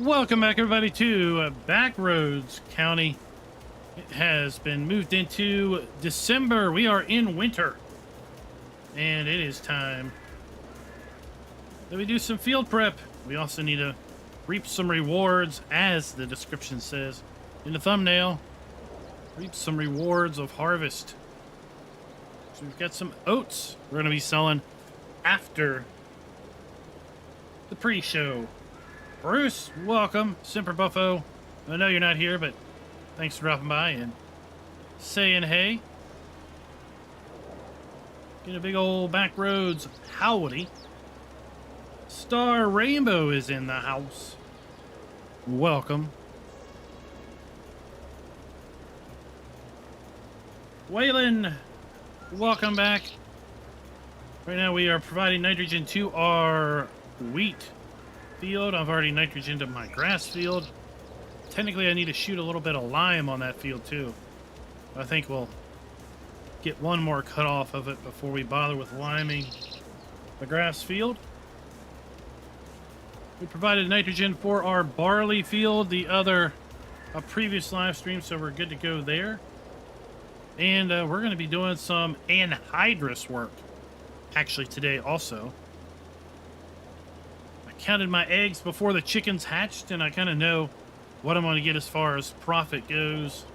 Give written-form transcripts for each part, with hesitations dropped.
Welcome back, everybody, to Backroads County. It has been moved into December. We are in winter, and it is time that we do some field prep. We also need to reap some rewards, as the description says in the thumbnail. Reap some rewards of harvest. So we've got some oats we're going to be selling after the pre-show. Bruce, welcome. Semper Buffo. I know you're not here, but thanks for dropping by and saying hey. Get a big old Backroads howdy. Star Rainbow is in the house. Welcome. Waylon, welcome back. Right now we are providing nitrogen to our wheat field. I've already nitrogened my grass field. Technically, I need to shoot a little bit of lime on that field too. I think we'll get one more cut off of it before we bother with liming the grass field. We provided nitrogen for our barley field, a previous live stream, so we're good to go there. And we're going to be doing some anhydrous work actually today also. Counted my eggs before the chickens hatched, and I kind of know what I'm going to get as far as profit goes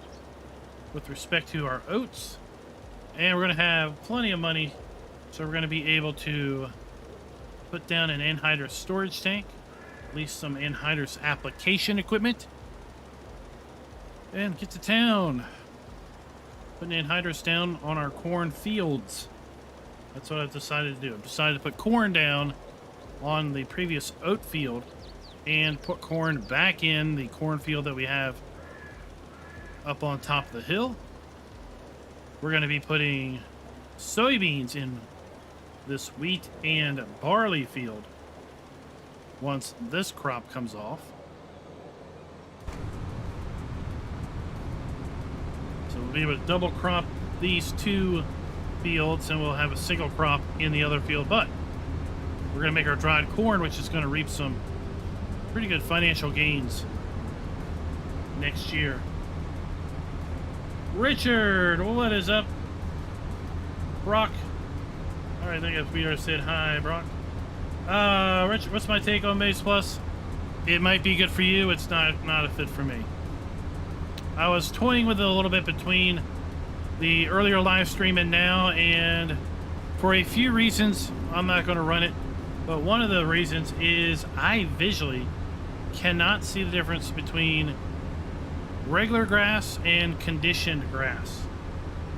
with respect to our oats. And we're going to have plenty of money, so we're going to be able to put down an anhydrous storage tank, at least some anhydrous application equipment, and get to town. Putting anhydrous down on our corn fields. That's what I've decided to do. I've decided to put corn down on the previous oat field and put corn back in the cornfield that we have up on top of the hill. We're going to be putting soybeans in this wheat and barley field once this crop comes off. So we'll be able to double crop these two fields, and we'll have a single crop in the other field. But we're going to make our dried corn, which is going to reap some pretty good financial gains next year. Richard, what is up? Brock. All right, I think we already said hi, Brock. Richard, what's my take on Base Plus? It might be good for you. It's not a fit for me. I was toying with it a little bit between the earlier live stream and now, and for a few reasons, I'm not going to run it. But one of the reasons is I visually cannot see the difference between regular grass and conditioned grass.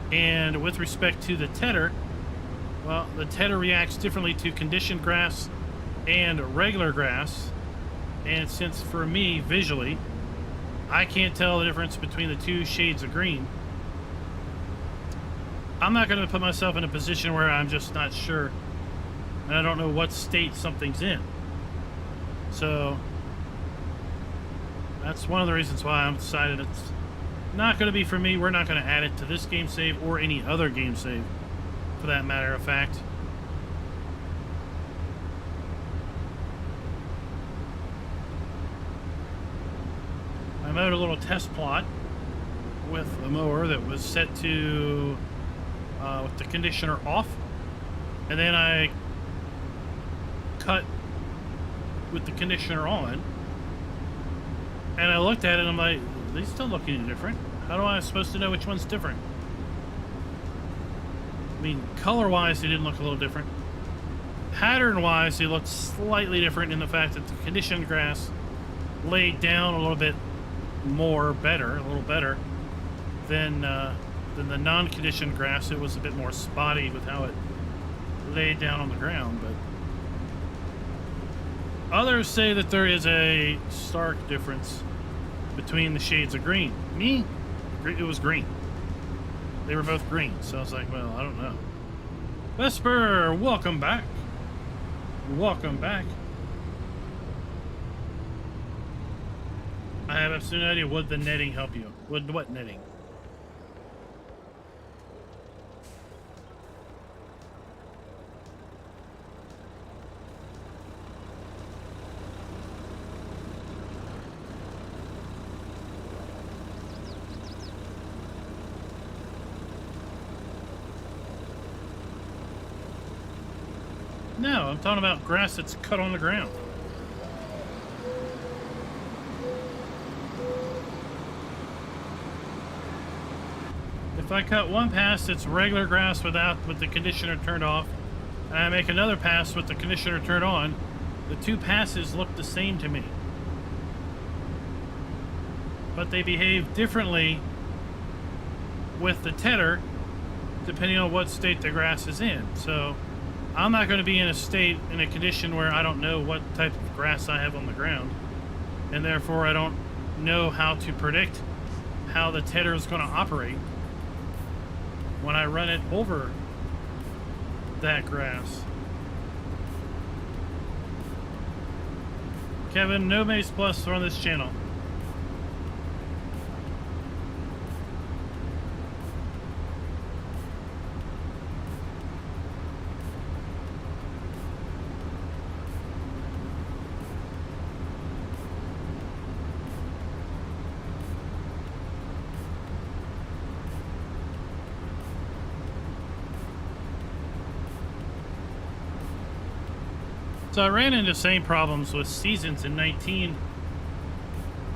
And with respect to the tedder, well, the tedder reacts differently to conditioned grass and regular grass. And since for me, visually, I can't tell the difference between the two shades of green, I'm not going to put myself in a position where I'm just not sure. And I don't know what state something's in. So that's one of the reasons why I'm decided it's not going to be for me. We're not going to add it to this game save or any other game save, for that matter of fact. I mowed a little test plot with a mower that was set to with the conditioner off, and then I cut with the conditioner on, and I looked at it and I'm like, these don't look any different. How am I supposed to know which one's different? I mean, color wise they didn't look a little different. Pattern wise they looked slightly different in the fact that the conditioned grass laid down a little bit more better, a little better than the non-conditioned grass. It was a bit more spotty with how it laid down on the ground, but others say that there is a stark difference between the shades of green. Me, it was green. They were both green, so I was like, well, I don't know. Vesper, welcome back. Welcome back. I have absolutely no idea. Would the netting help you? What netting? No, I'm talking about grass that's cut on the ground. If I cut one pass that's regular grass with the conditioner turned off, and I make another pass with the conditioner turned on, the two passes look the same to me. But they behave differently with the tedder depending on what state the grass is in. So I'm not going to be in a condition where I don't know what type of grass I have on the ground, and therefore I don't know how to predict how the tedder is going to operate when I run it over that grass. Kevin, no Maze Plus on this channel. So I ran into the same problems with Seasons in 19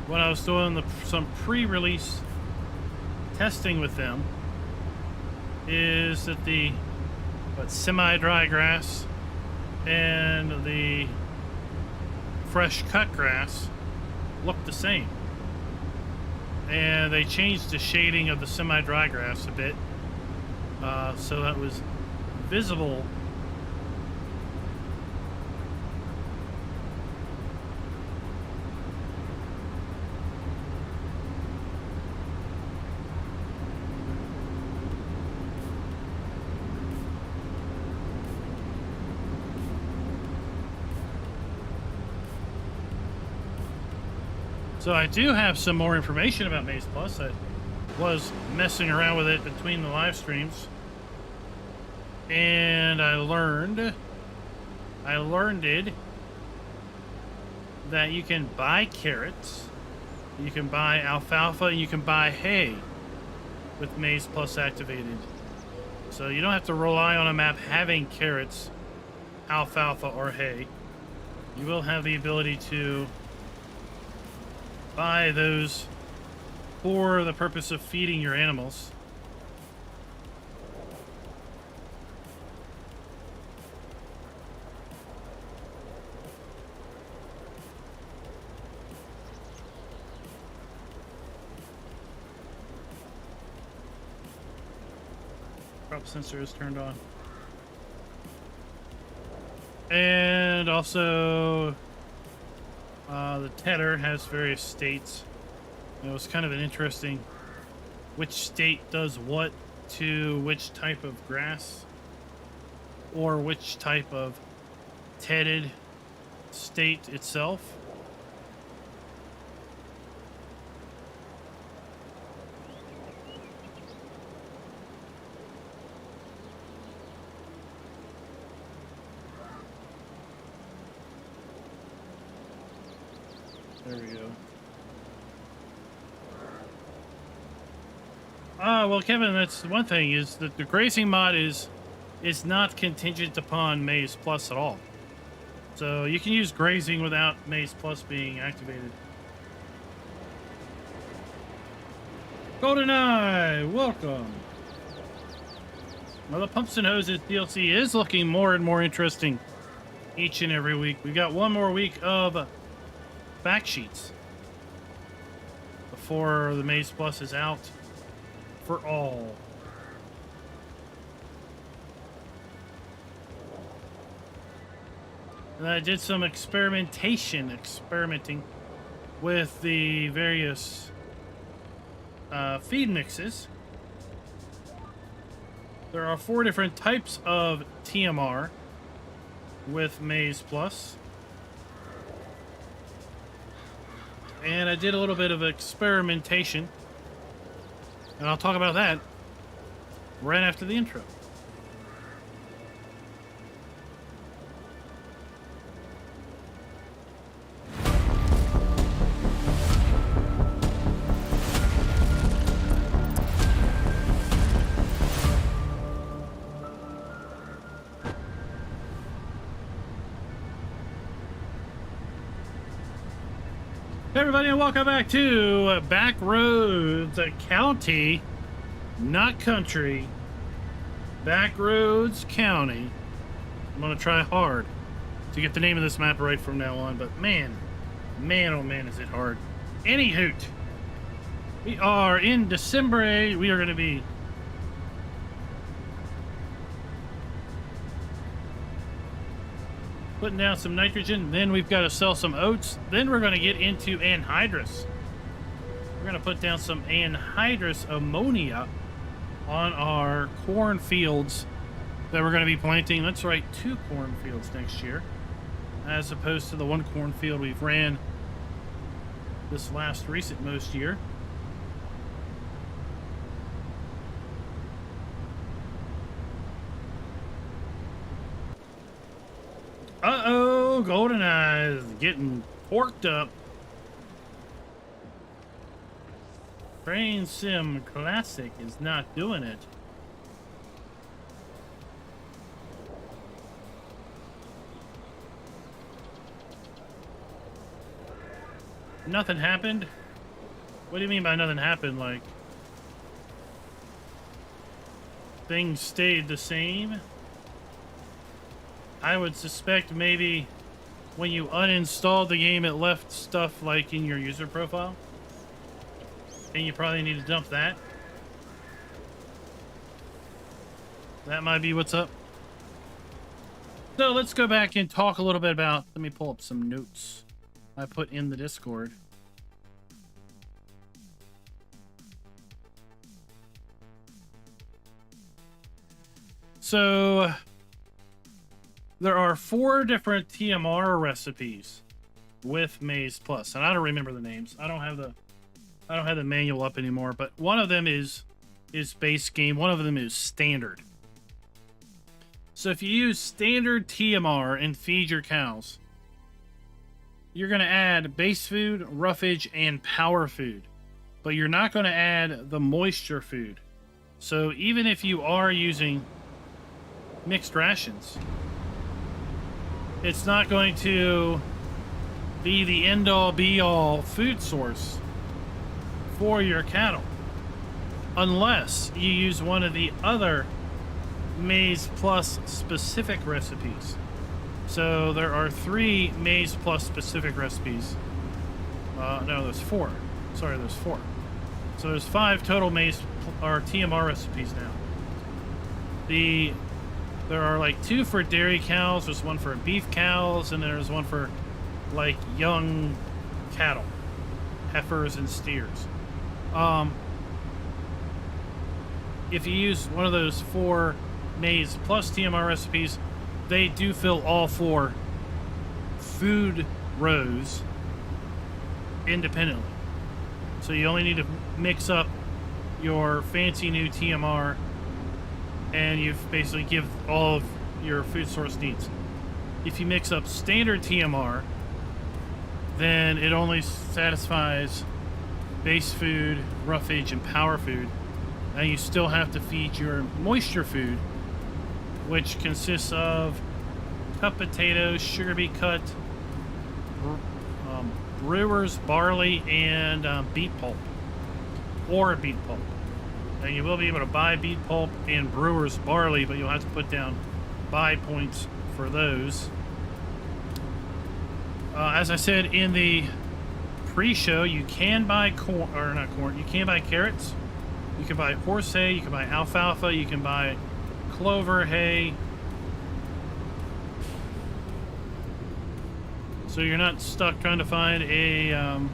when I was doing some pre-release testing with them. Is that the semi-dry grass and the fresh cut grass look the same, and they changed the shading of the semi-dry grass a bit, so that was visible. So I do have some more information about Maze Plus. I was messing around with it between the live streams, and I learned that you can buy carrots, you can buy alfalfa, and you can buy hay with Maze Plus activated. So you don't have to rely on a map having carrots, alfalfa, or hay. You will have the ability to buy those for the purpose of feeding your animals. Crop sensor is turned on. And also the tedder has various states. It was kind of an interesting which state does what to which type of grass or which type of tedded state itself. There we go. Well, Kevin, that's one thing, is that the grazing mod is not contingent upon Maze Plus at all. So you can use grazing without Maze Plus being activated. GoldenEye, welcome. Well, the Pumps and Hoses DLC is looking more and more interesting each and every week. We've got one more week of fact sheets before the Maze Plus is out for all. And I did some experimenting with the various feed mixes. There are 4 different types of TMR with Maze Plus. And I did a little bit of experimentation, and I'll talk about that right after the intro. Hey everybody, and welcome back to Backroads County, not country. Backroads County. I'm gonna try hard to get the name of this map right from now on, but man, oh man, is it hard. Any hoot, we are in December. We are gonna be putting down some nitrogen, then we've got to sell some oats, then we're going to get into anhydrous. We're going to put down some anhydrous ammonia on our cornfields that we're going to be planting. That's right, 2 cornfields next year, as opposed to the 1 cornfield we've ran this last recent most year. Uh-oh, GoldenEye is getting porked up. Train Sim Classic is not doing it. Nothing happened? What do you mean by nothing happened? Like, things stayed the same? I would suspect maybe when you uninstalled the game, it left stuff like in your user profile. And you probably need to dump that. That might be what's up. So let's go back and talk a little bit about, let me pull up some notes I put in the Discord. So there are 4 different TMR recipes with Maize Plus, and I don't remember the names. I don't have the manual up anymore, but one of them is base game, one of them is standard. So if you use standard TMR and feed your cows, you're going to add base food, roughage, and power food, but you're not going to add the moisture food. So even if you are using mixed rations, it's not going to be the end-all be-all food source for your cattle unless you use one of the other Maize Plus specific recipes. So there are 3 Maize Plus specific recipes. No, there's 4. Sorry, there's 4. So there's 5 total Maize or TMR recipes now. There are like 2 for dairy cows, there's 1 for beef cows, and there's 1 for like young cattle, heifers and steers. If you use one of those 4 Maize Plus TMR recipes, they do fill all 4 food rows independently. So you only need to mix up your fancy new TMR, and you've basically give all of your food source needs. If you mix up standard TMR, then it only satisfies base food, roughage, and power food. And you still have to feed your moisture food, which consists of cut potatoes, sugar beet cut, brewer's barley, and beet pulp, or beet pulp. And you will be able to buy beet pulp and brewer's barley, but you'll have to put down buy points for those. As I said in the pre-show, you can buy corn, or not corn, you can buy carrots, you can buy horse hay, you can buy alfalfa, you can buy clover hay. So you're not stuck trying to find an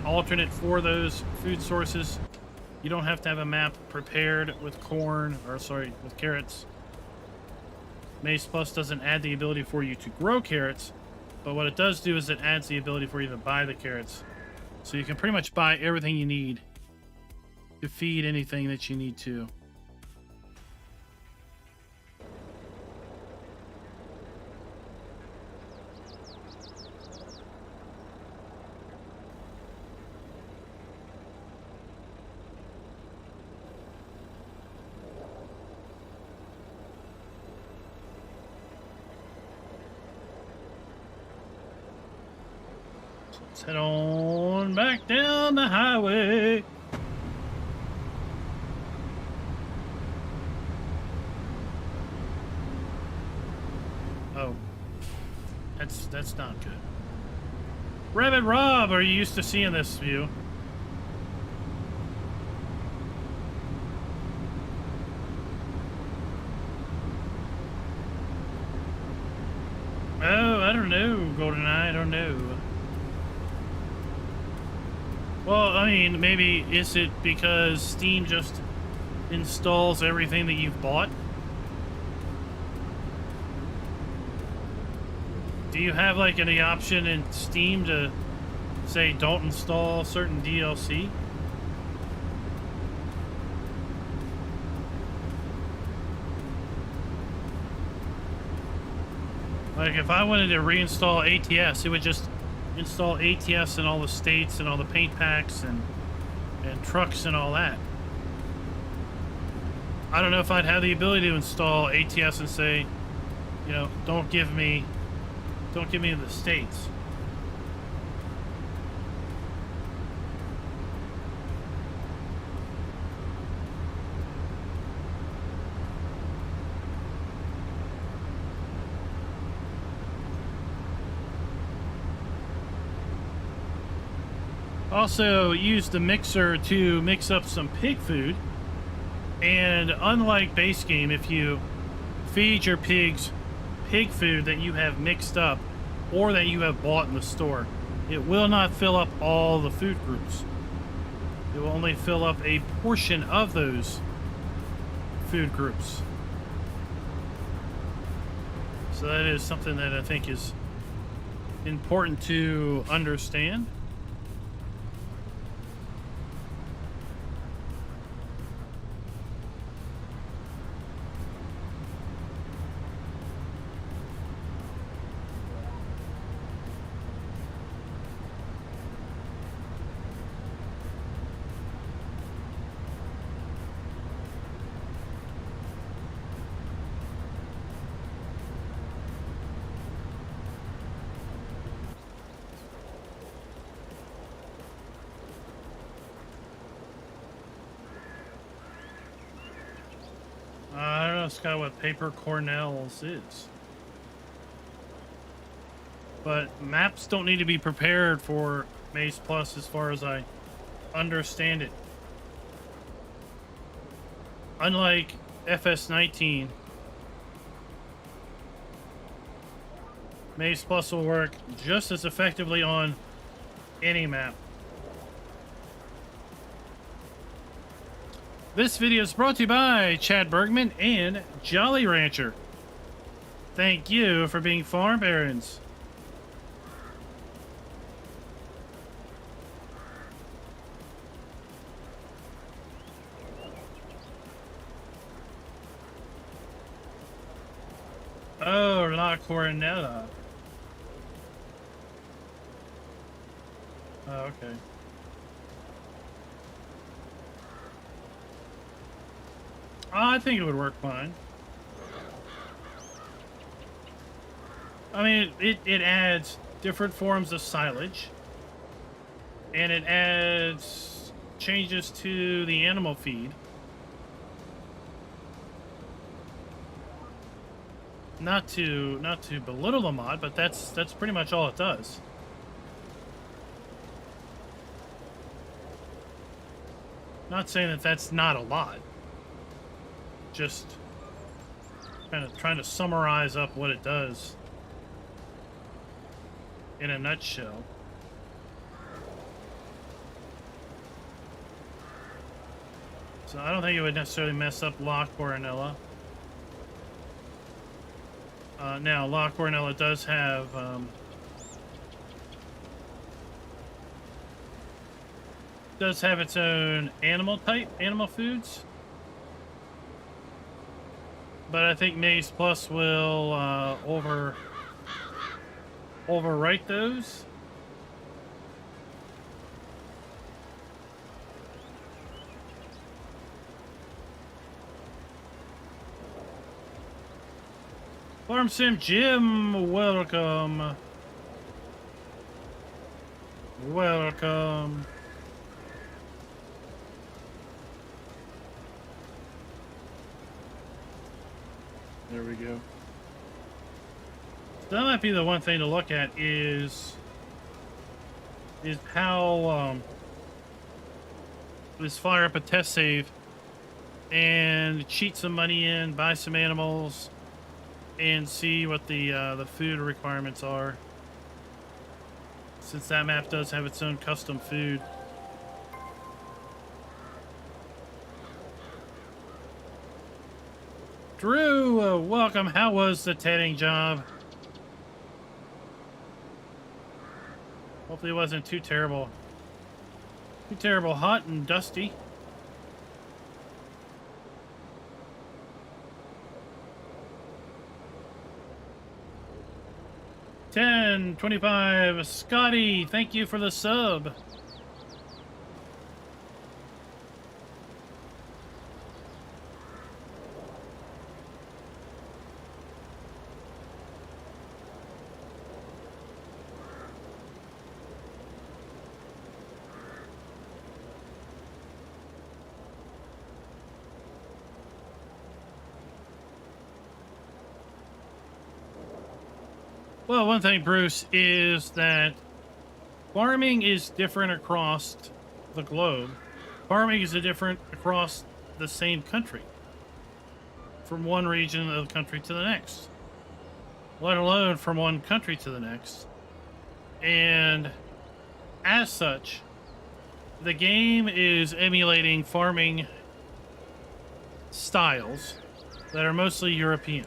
alternate for those food sources. You don't have to have a map prepared with corn, or sorry, with carrots. Maize Plus doesn't add the ability for you to grow carrots, but what it does do is it adds the ability for you to buy the carrots. So you can pretty much buy everything you need to feed anything that you need to. Let's head on back down the highway. Oh, that's not good. Rabbit Rob, are you used to seeing this view? Oh, I don't know, GoldenEye, I don't know. Well, I mean, maybe is it because Steam just installs everything that you've bought? Do you have like any option in Steam to say don't install certain DLC? Like if I wanted to reinstall ATS, it would just install ATS in all the states and all the paint packs and trucks and all that. I don't know if I'd have the ability to install ATS and say, you know, don't give me the states. Also use the mixer to mix up some pig food, and unlike base game, if you feed your pigs pig food that you have mixed up or that you have bought in the store, it will not fill up all the food groups. It will only fill up a portion of those food groups. So that is something that I think is important to understand. I don't know, Scott, what paper cornels is. But maps don't need to be prepared for Maze Plus as far as I understand it. Unlike FS19, Maze Plus will work just as effectively on any map. This video is brought to you by Chad Bergman and Jolly Rancher. Thank you for being farm barons. Oh, La Coronella. Oh, okay. I think it would work fine. I mean, it adds different forms of silage, and it adds changes to the animal feed. Not to belittle the mod, but that's pretty much all it does. Not saying that that's not a lot. Just kind of trying to summarize up what it does in a nutshell. So I don't think it would necessarily mess up La Coronella. Now, La Coronella does have its own animal type, animal foods. But I think Maze Plus will overwrite those. Farm Sim Jim, welcome. welcome. There we go. So that might be the one thing to look at is how is fire up a test save and cheat some money in, buy some animals, and see what the food requirements are. Since that map does have its own custom food. Drew, welcome. How was the tedding job? Hopefully it wasn't too terrible. Too terrible hot and dusty. $10.25. Scotty, thank you for the sub. Well, one thing, Bruce, is that farming is different across the globe. Farming is different across the same country, from one region of the country to the next, let alone from one country to the next. And as such, the game is emulating farming styles that are mostly European.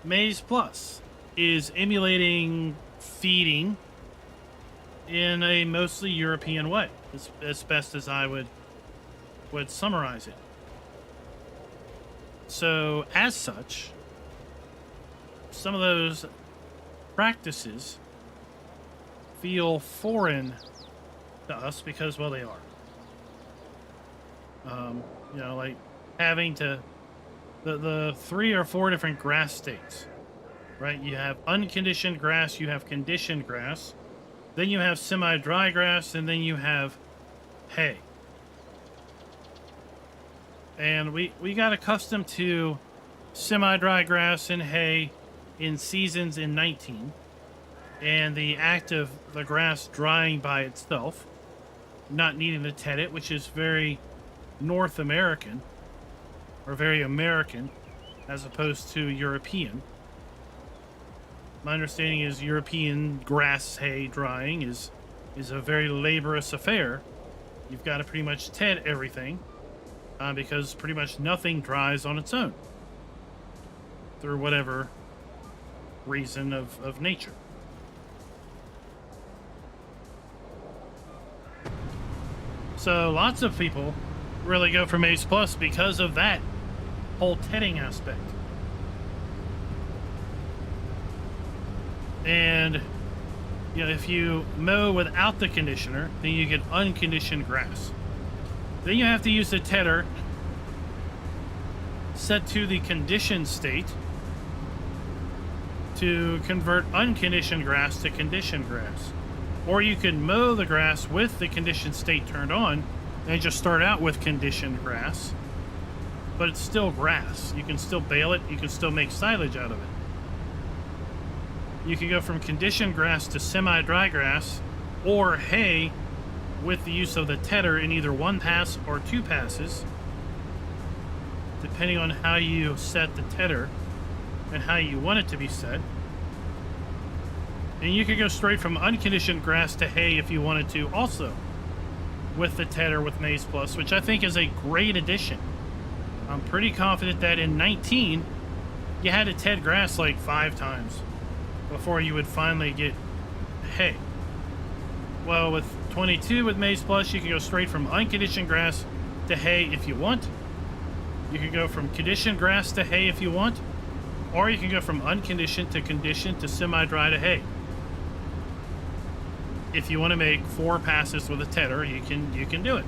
Maize Plus is emulating feeding in a mostly European way, as best as I would summarize it. So, as such, some of those practices feel foreign to us because, well, they are. You know, like having to the 3 or 4 different grass states, right? You have unconditioned grass, you have conditioned grass, then you have semi-dry grass, and then you have hay. And we got accustomed to semi-dry grass and hay in seasons in 19, and the act of the grass drying by itself, not needing to ted it, which is very North American, or very American, as opposed to European. My understanding is European grass hay drying is a very laborious affair. You've got to pretty much ted everything, because pretty much nothing dries on its own, through whatever reason of nature. So lots of people really go for Maize Plus because of that whole tedding aspect. And, you know, if you mow without the conditioner, then you get unconditioned grass. Then you have to use the tedder set to the conditioned state to convert unconditioned grass to conditioned grass. Or you can mow the grass with the conditioned state turned on and just start out with conditioned grass, but it's still grass. You can still bale it, you can still make silage out of it. You can go from conditioned grass to semi-dry grass or hay with the use of the tedder in either 1 pass or 2 passes, depending on how you set the tedder and how you want it to be set. And you could go straight from unconditioned grass to hay if you wanted to also, with the tedder with Maize Plus, which I think is a great addition. I'm pretty confident that in 19, you had to ted grass like 5 times before you would finally get hay. Well, with 22 with Maize Plus, you can go straight from unconditioned grass to hay if you want. You can go from conditioned grass to hay if you want, or you can go from unconditioned to conditioned to semi-dry to hay. If you want to make 4 passes with a tedder, you can do it.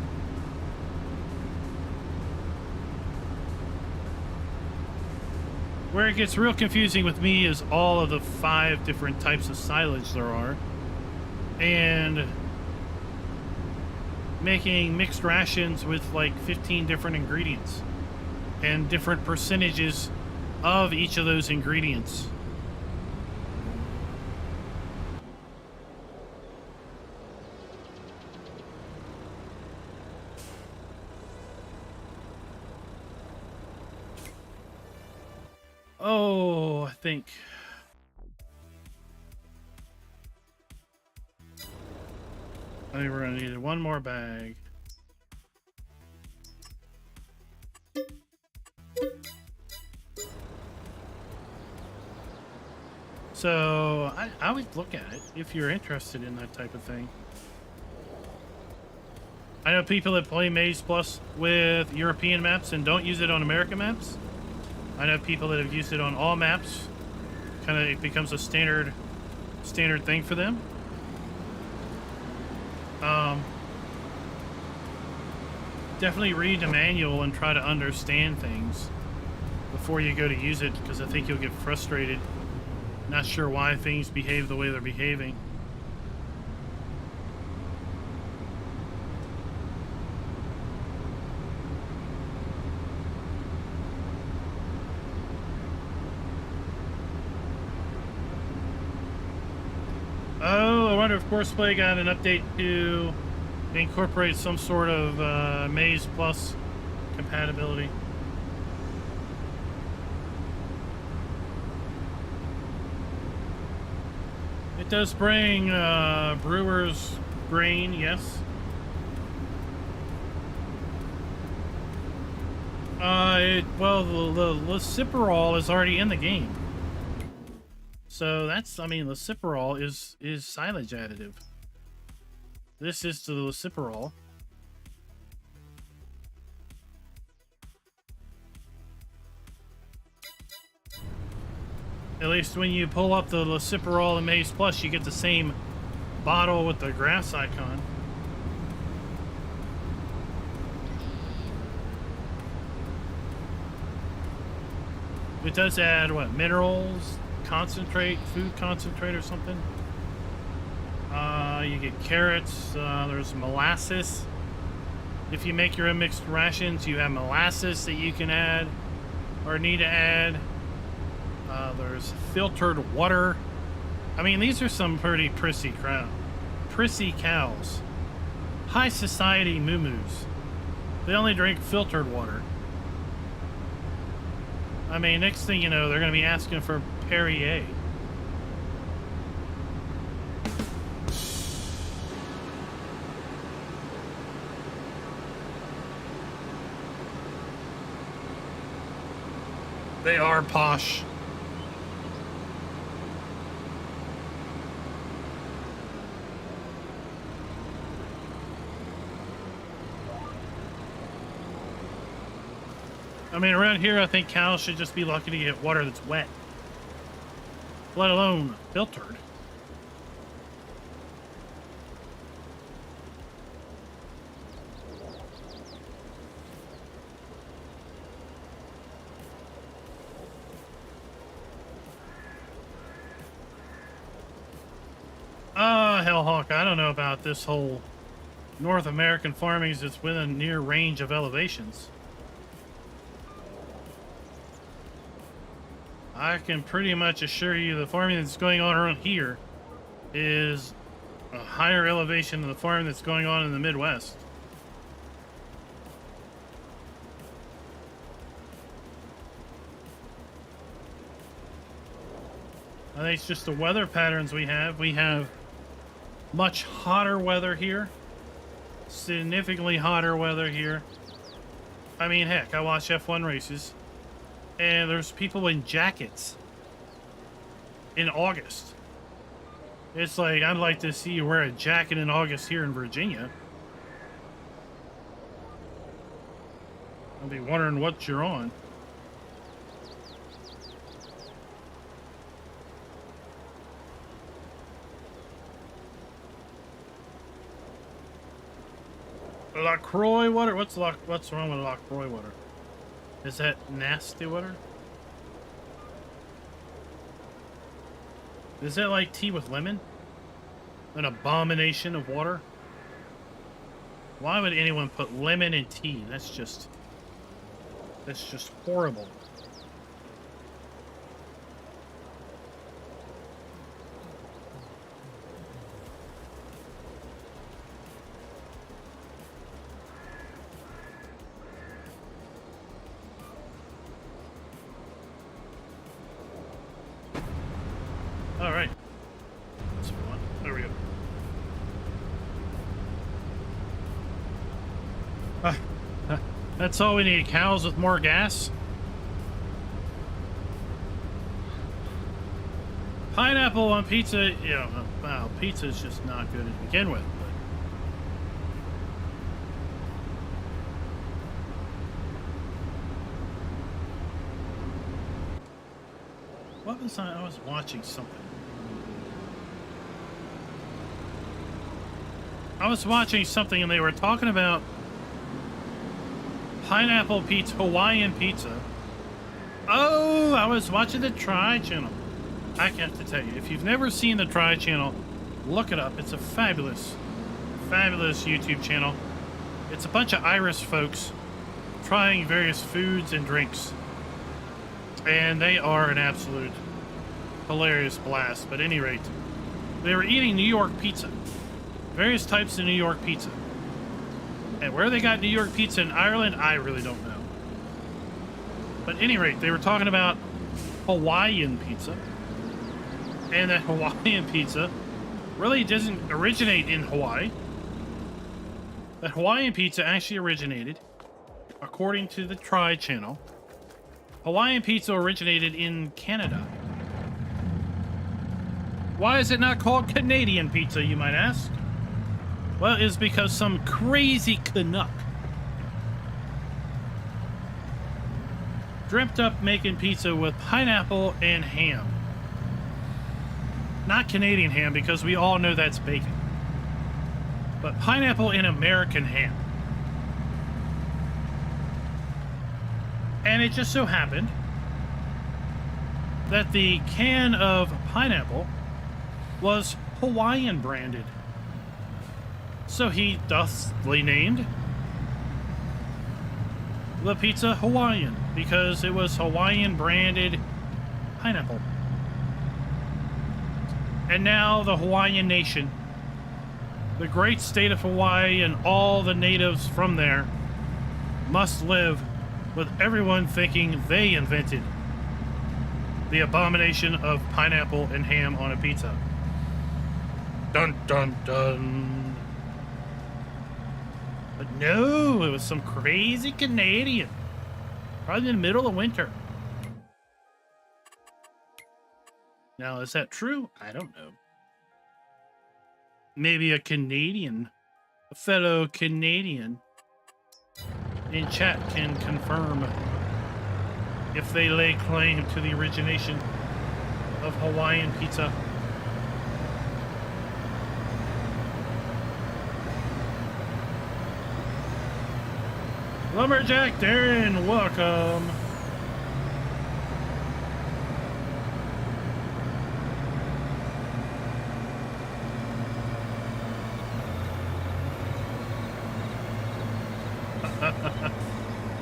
Where it gets real confusing with me is all of the 5 different types of silage there are. and making mixed rations with like 15 different ingredients and different percentages of each of those ingredients. Oh, I think we're gonna need one more bag. So I would look at it if you're interested in that type of thing. I know people that play Maze Plus with European maps and don't use it on American maps. I know people that have used it on all maps. Kind of, it becomes a standard thing for them. Definitely read the manual and try to understand things before you go to use it, because I think you'll get frustrated, not sure why things behave the way they're behaving. Oh, I wonder if Courseplay got an update to incorporate some sort of Maze Plus compatibility. It does bring brewer's grain, yes. Well, the Leciperol is already in the game. So that's, I mean, Leciperol is silage additive. This is the Leciperol. At least when you pull up the Leciperol and Maze Plus, you get the same bottle with the grass icon. It does add, what, minerals, concentrate, food concentrate or something. You get carrots, there's molasses. If you make your own mixed rations, you have molasses that you can add or need to add. There's filtered water. I mean, these are some pretty prissy cows. High society moo-moos. They only drink filtered water. I mean, next thing you know, they're going to be asking for Perrier. They are posh. I mean, around here, I think cows should just be lucky to get water that's wet, let alone filtered. Hellhawk, I don't know about this whole North American farming that's within near range of elevations. I can pretty much assure you the farming that's going on around here is a higher elevation than the farming that's going on in the Midwest. I think it's just the weather patterns we have. We have much hotter weather here. Significantly hotter weather here. I mean, heck, I watch F1 races, and there's people in jackets in August. It's like, I'd like to see you wear a jacket in August here in Virginia. I'll be wondering what you're on. LaCroix water? What's wrong with LaCroix water? Is that nasty water? Is that like tea with lemon? An abomination of water. Why would anyone put lemon in tea? That's just horrible. All right. There we go. That's all we need. Cows with more gas. Pineapple on pizza. Yeah, wow, pizza's just not good to begin with. But what was I was watching something. I was watching something and they were talking about pineapple pizza, Hawaiian pizza. Oh, I was watching the Try channel. I have to tell you, if you've never seen the Try channel, look it up. It's a fabulous, fabulous YouTube channel. It's a bunch of Irish folks trying various foods and drinks. And they are an absolute hilarious blast. But at any rate, they were eating New York pizza. Various types of New York pizza. And where they got New York pizza in Ireland, I really don't know. But at any rate, they were talking about Hawaiian pizza. And that Hawaiian pizza really doesn't originate in Hawaii. That Hawaiian pizza actually originated, according to the Try channel, Hawaiian pizza originated in Canada. Why is it not called Canadian pizza, you might ask? Well, it's because some crazy Canuck dreamt up making pizza with pineapple and ham. Not Canadian ham, because we all know that's bacon. But pineapple and American ham. And it just so happened that the can of pineapple was Hawaiian branded. So he thusly named the pizza Hawaiian, because it was Hawaiian branded pineapple. And now the Hawaiian nation, the great state of Hawaii and all the natives from there, must live with everyone thinking they invented the abomination of pineapple and ham on a pizza. Dun dun dun. But no, it was some crazy Canadian. Probably in the middle of winter. Now, is that true? I don't know. Maybe a Canadian, a fellow Canadian in chat can confirm if they lay claim to the origination of Hawaiian pizza. Lumberjack Darren, welcome.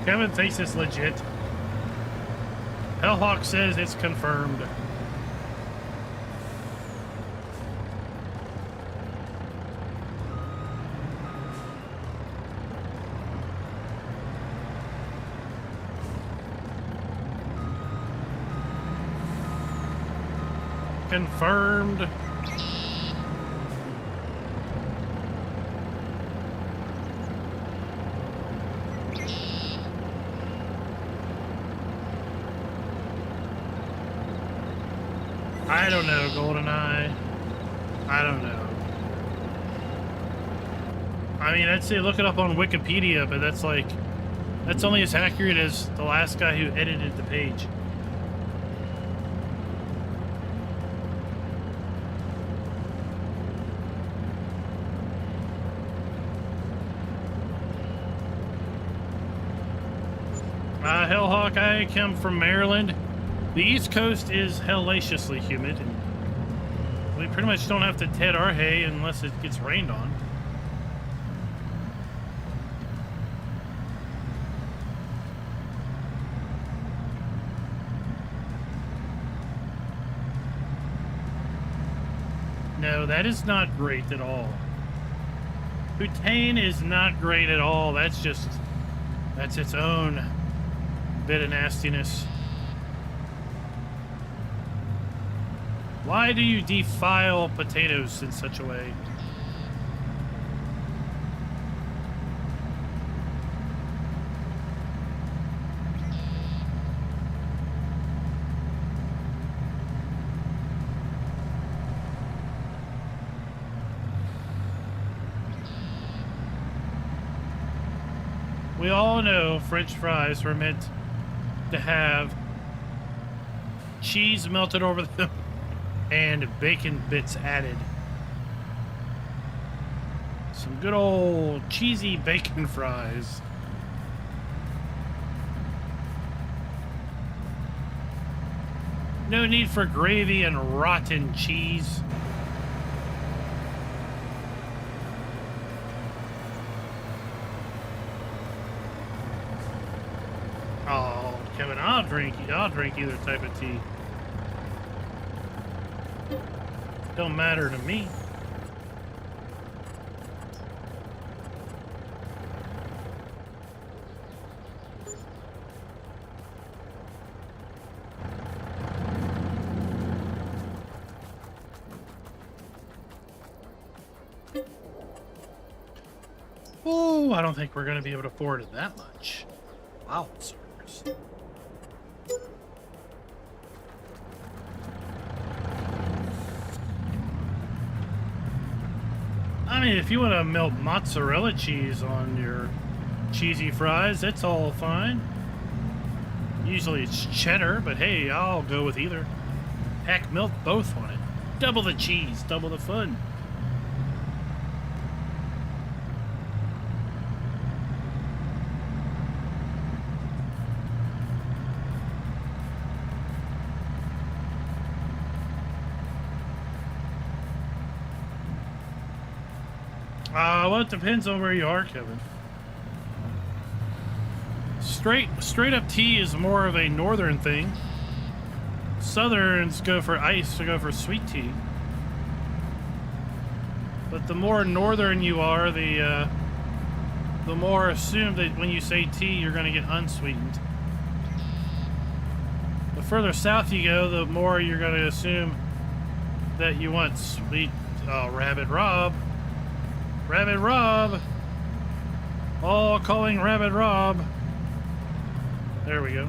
Kevin thinks it's legit. Hellhawk says it's confirmed. Confirmed. I don't know, GoldenEye. I don't know. I mean, I'd say look it up on Wikipedia, but that's like, that's only as accurate as the last guy who edited the page. Hellhawk, I come from Maryland. The East Coast is hellaciously humid. We pretty much don't have to ted our hay unless it gets rained on. No, that is not great at all. Butane is not great at all. That's its own bit of nastiness. Why do you defile potatoes in such a way? We all know French fries were meant to have cheese melted over them and bacon bits added. Some good old cheesy bacon fries. No need for gravy and rotten cheese. Oh, Kevin, I'll drink either type of tea. Don't matter to me. Oh, I don't think we're going to be able to afford it that much. Wow, servers. I mean, if you want to melt mozzarella cheese on your cheesy fries, that's all fine. Usually it's cheddar, but hey, I'll go with either. Heck, melt both on it. Double the cheese, double the fun. Well, it depends on where you are, Kevin. Straight up tea is more of a northern thing. Southerns go for ice, or go for sweet tea. But the more northern you are, the more assume that when you say tea, you're going to get unsweetened. The further south you go, the more you're going to assume that you want sweet. Oh, Rabbit Rob. Rabbit Rob! All calling Rabbit Rob. There we go.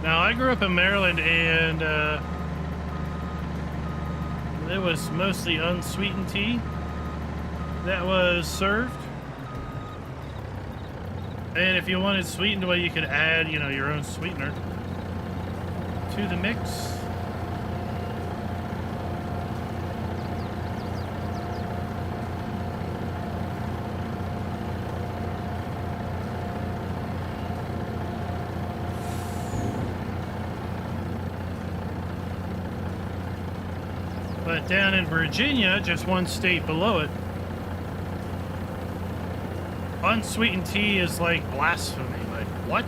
Now I grew up in Maryland, and it was mostly unsweetened tea that was served. And if you wanted sweetened, well, you could add, you know, your own sweetener to the mix. But down in Virginia, just one state below it, unsweetened tea is like blasphemy. Like, what?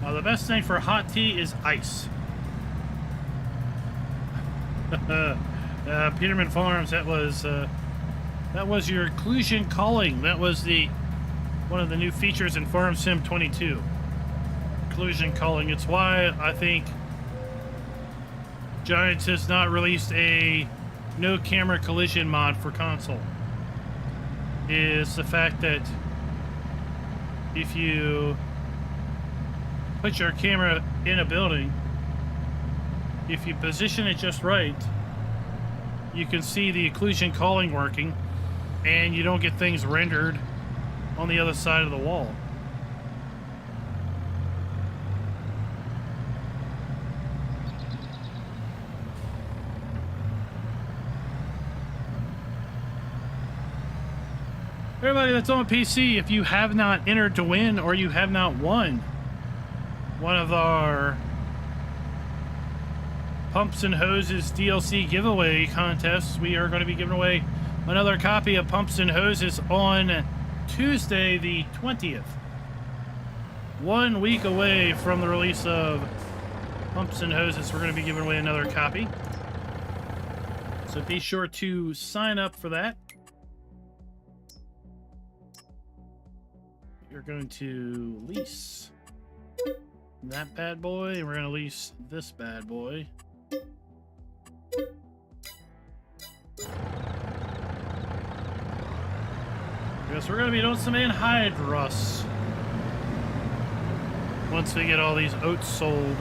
Well, the best thing for hot tea is ice. Peterman Farms, that was your occlusion culling. That was one of the new features in Farm Sim 22. Occlusion culling. It's why I think Giants has not released a no camera collision mod for console. Is the fact that if you put your camera in a building, if you position it just right, you can see the occlusion culling working, and you don't get things rendered on the other side of the wall. Everybody that's on PC, if you have not entered to win or you have not won one of our Pumps and Hoses DLC giveaway contests, we are going to be giving away another copy of Pumps and Hoses on Tuesday the 20th. 1 week away from the release of Pumps and Hoses, we're going to be giving away another copy. So be sure to sign up for that. You're going to lease that bad boy, and we're going to lease this bad boy. Because we're going to be doing some Anhydrous once we get all these oats sold.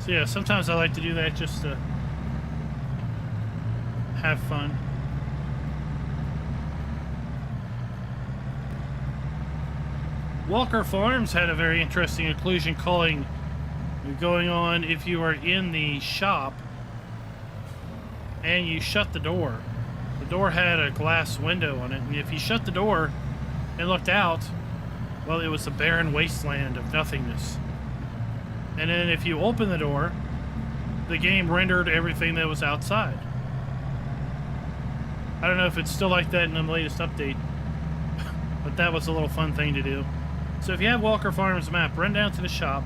So yeah, sometimes I like to do that just to have fun. Walker Farms had a very interesting occlusion culling going on if you are in the shop and you shut the door. The door had a glass window on it, and if you shut the door and looked out, well, it was a barren wasteland of nothingness. And then if you open the door, the game rendered everything that was outside. I don't know if it's still like that in the latest update, but that was a little fun thing to do. So if you have Walker Farms map, run down to the shop,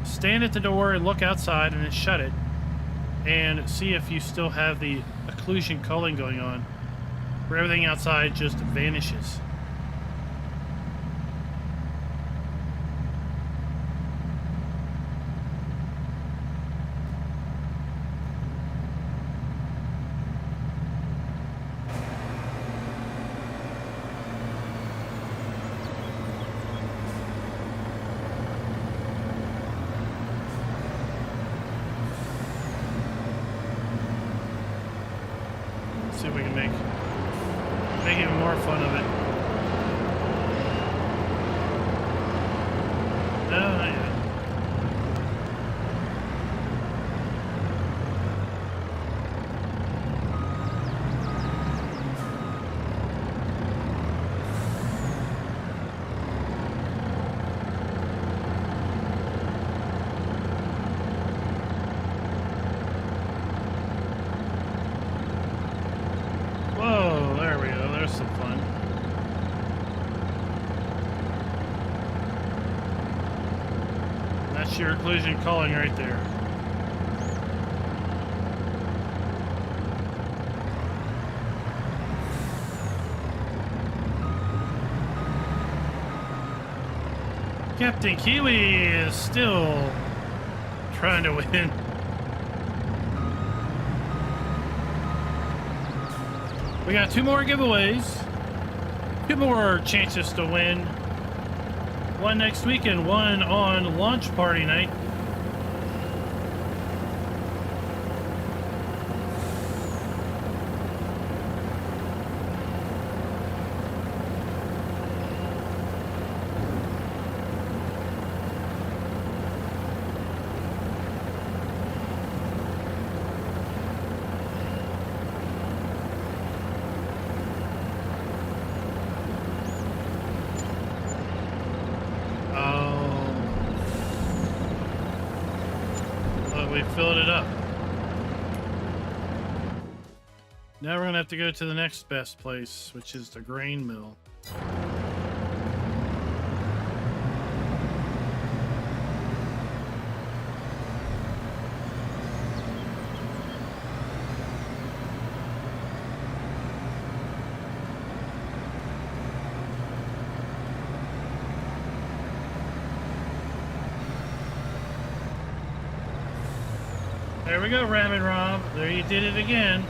stand at the door and look outside, and then shut it, and see if you still have the occlusion culling going on, where everything outside just vanishes. See if we can make even more fun of it. No, not yet. Whoa, there we go. There's some fun. That's your occlusion culling right there. Captain Kiwi is still trying to win. We got 2 more giveaways, 2 more chances to win. One next week and one on launch party night. We filled it up. Now we're gonna have to go to the next best place, which is the grain mill. There we go, Rabbit Rob. There you did it again.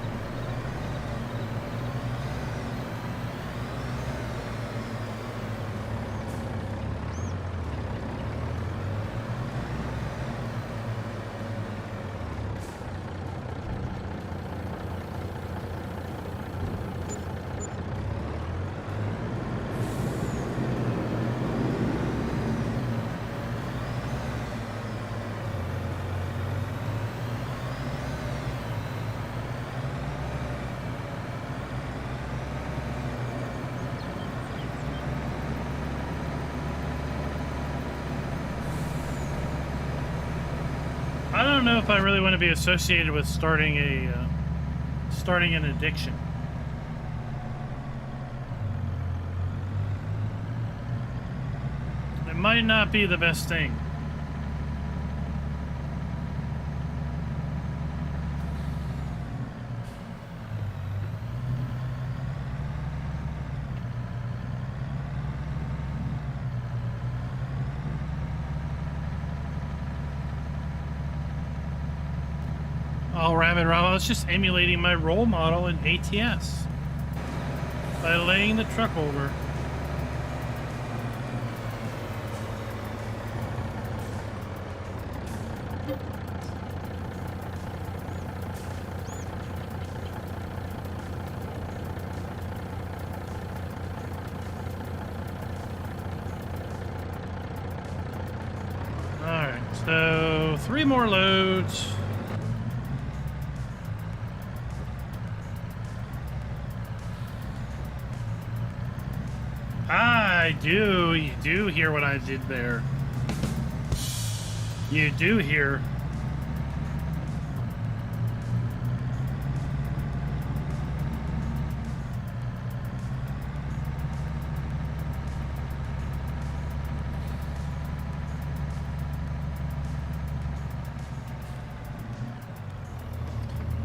I don't know if I really want to be associated with starting an addiction. It might not be the best thing. Oh, Rabbit Rob, I was just emulating my role model in ATS by laying the truck over. All right, so 3 more loads. You do hear what I did there. You do hear.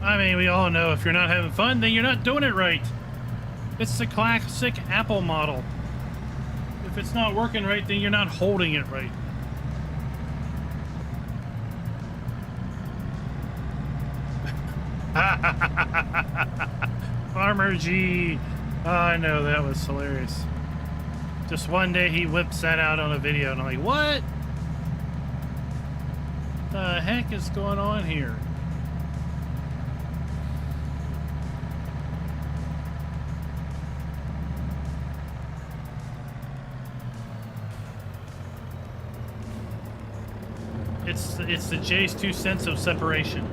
I mean, we all know if you're not having fun, then you're not doing it right. It's the classic Apple model. If it's not working right, then you're not holding it right. Farmer G. Oh, I know, that was hilarious. Just one day he whips that out on a video and I'm like, what the heck is going on here? It's the J's 2 cents of separation.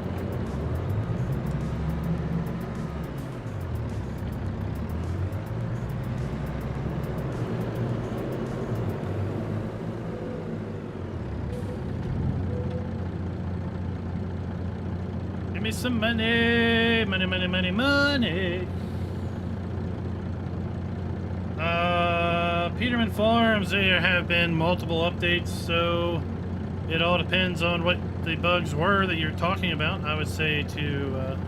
Give me some money, money, money, money, money. Peterman Farms, there have been multiple updates, so it all depends on what the bugs were that you're talking about. I would say to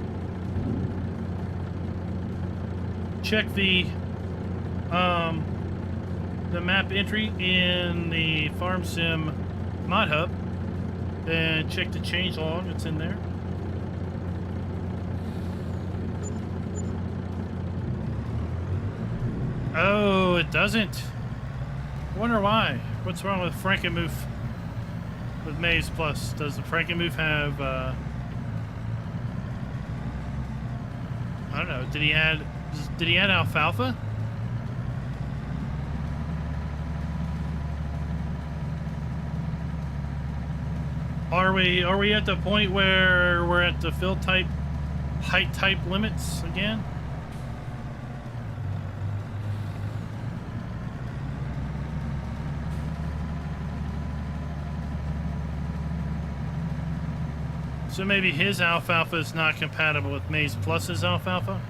check the map entry in the Farm Sim mod hub and check the changelog that's in there. Oh, it doesn't. I wonder why. What's wrong with Frankenmuth? With Maize Plus, does the Frankenmuth have, I don't know, did he add alfalfa? Are we at the point where we're at the field type, height type limits again? So maybe his alfalfa is not compatible with Maize Plus's alfalfa?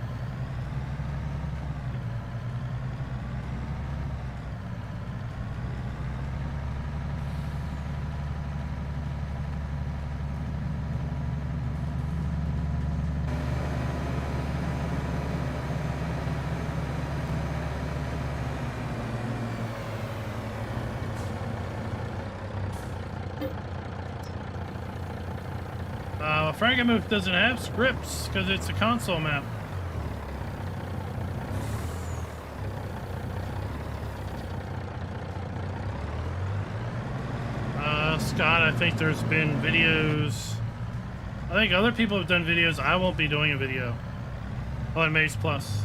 Frankenmuth doesn't have scripts because it's a console map. Scott, I think there's been videos. I think other people have done videos. I won't be doing a video on Maze Plus.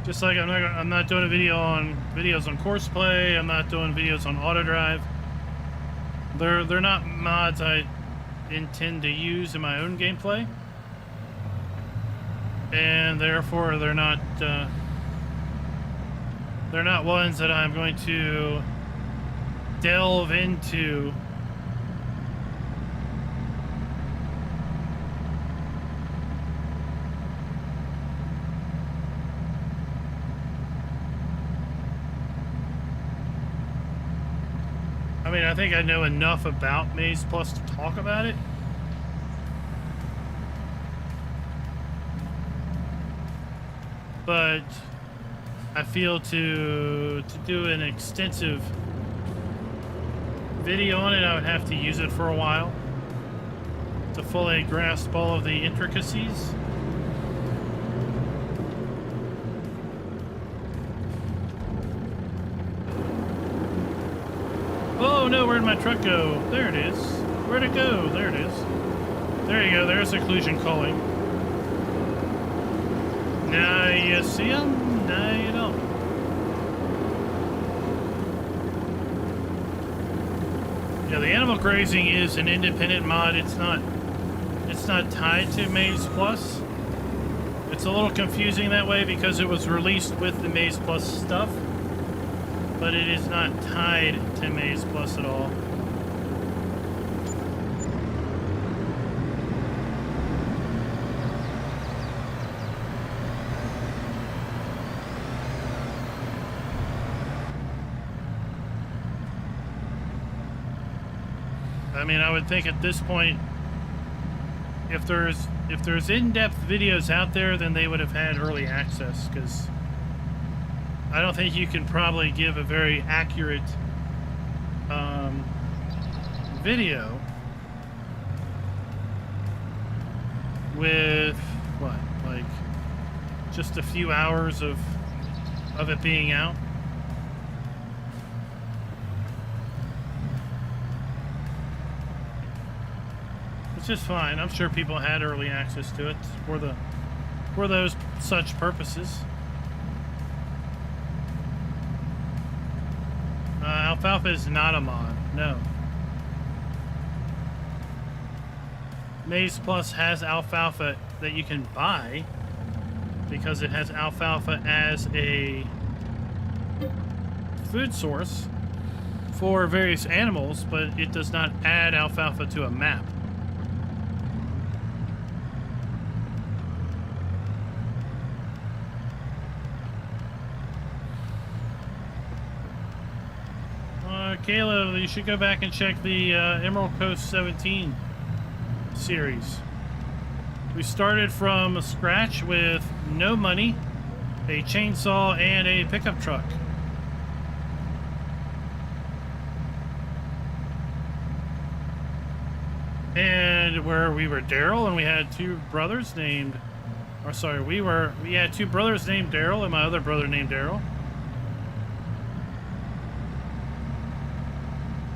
Just like I'm not doing videos on Courseplay. I'm not doing videos on Autodrive. They're not mods I intend to use in my own gameplay, and therefore they're not ones that I'm going to delve into. I mean, I think I know enough about Maze Plus to talk about it. But I feel to do an extensive video on it, I would have to use it for a while to fully grasp all of the intricacies. Oh no, where'd my truck go? There it is. Where'd it go? There it is. There you go, there's occlusion calling. Now you see him, now you don't. Yeah, the animal grazing is an independent mod. It's not tied to Maze Plus. It's a little confusing that way because it was released with the Maze Plus stuff, but it is not tied to Maze Plus at all. I mean, I would think at this point, if there's in-depth videos out there, then they would have had early access, because I don't think you can probably give a very accurate video with what, like just a few hours of it being out. Which is fine. I'm sure people had early access to it for those such purposes. Alfalfa is not a mod, no. Maze Plus has alfalfa that you can buy because it has alfalfa as a food source for various animals, but it does not add alfalfa to a map. Caleb, you should go back and check the Emerald Coast 17 series. We started from scratch with no money, a chainsaw, and a pickup truck. And where we were Daryl, and we had two brothers named, or sorry, we had two brothers named Daryl, and my other brother named Daryl.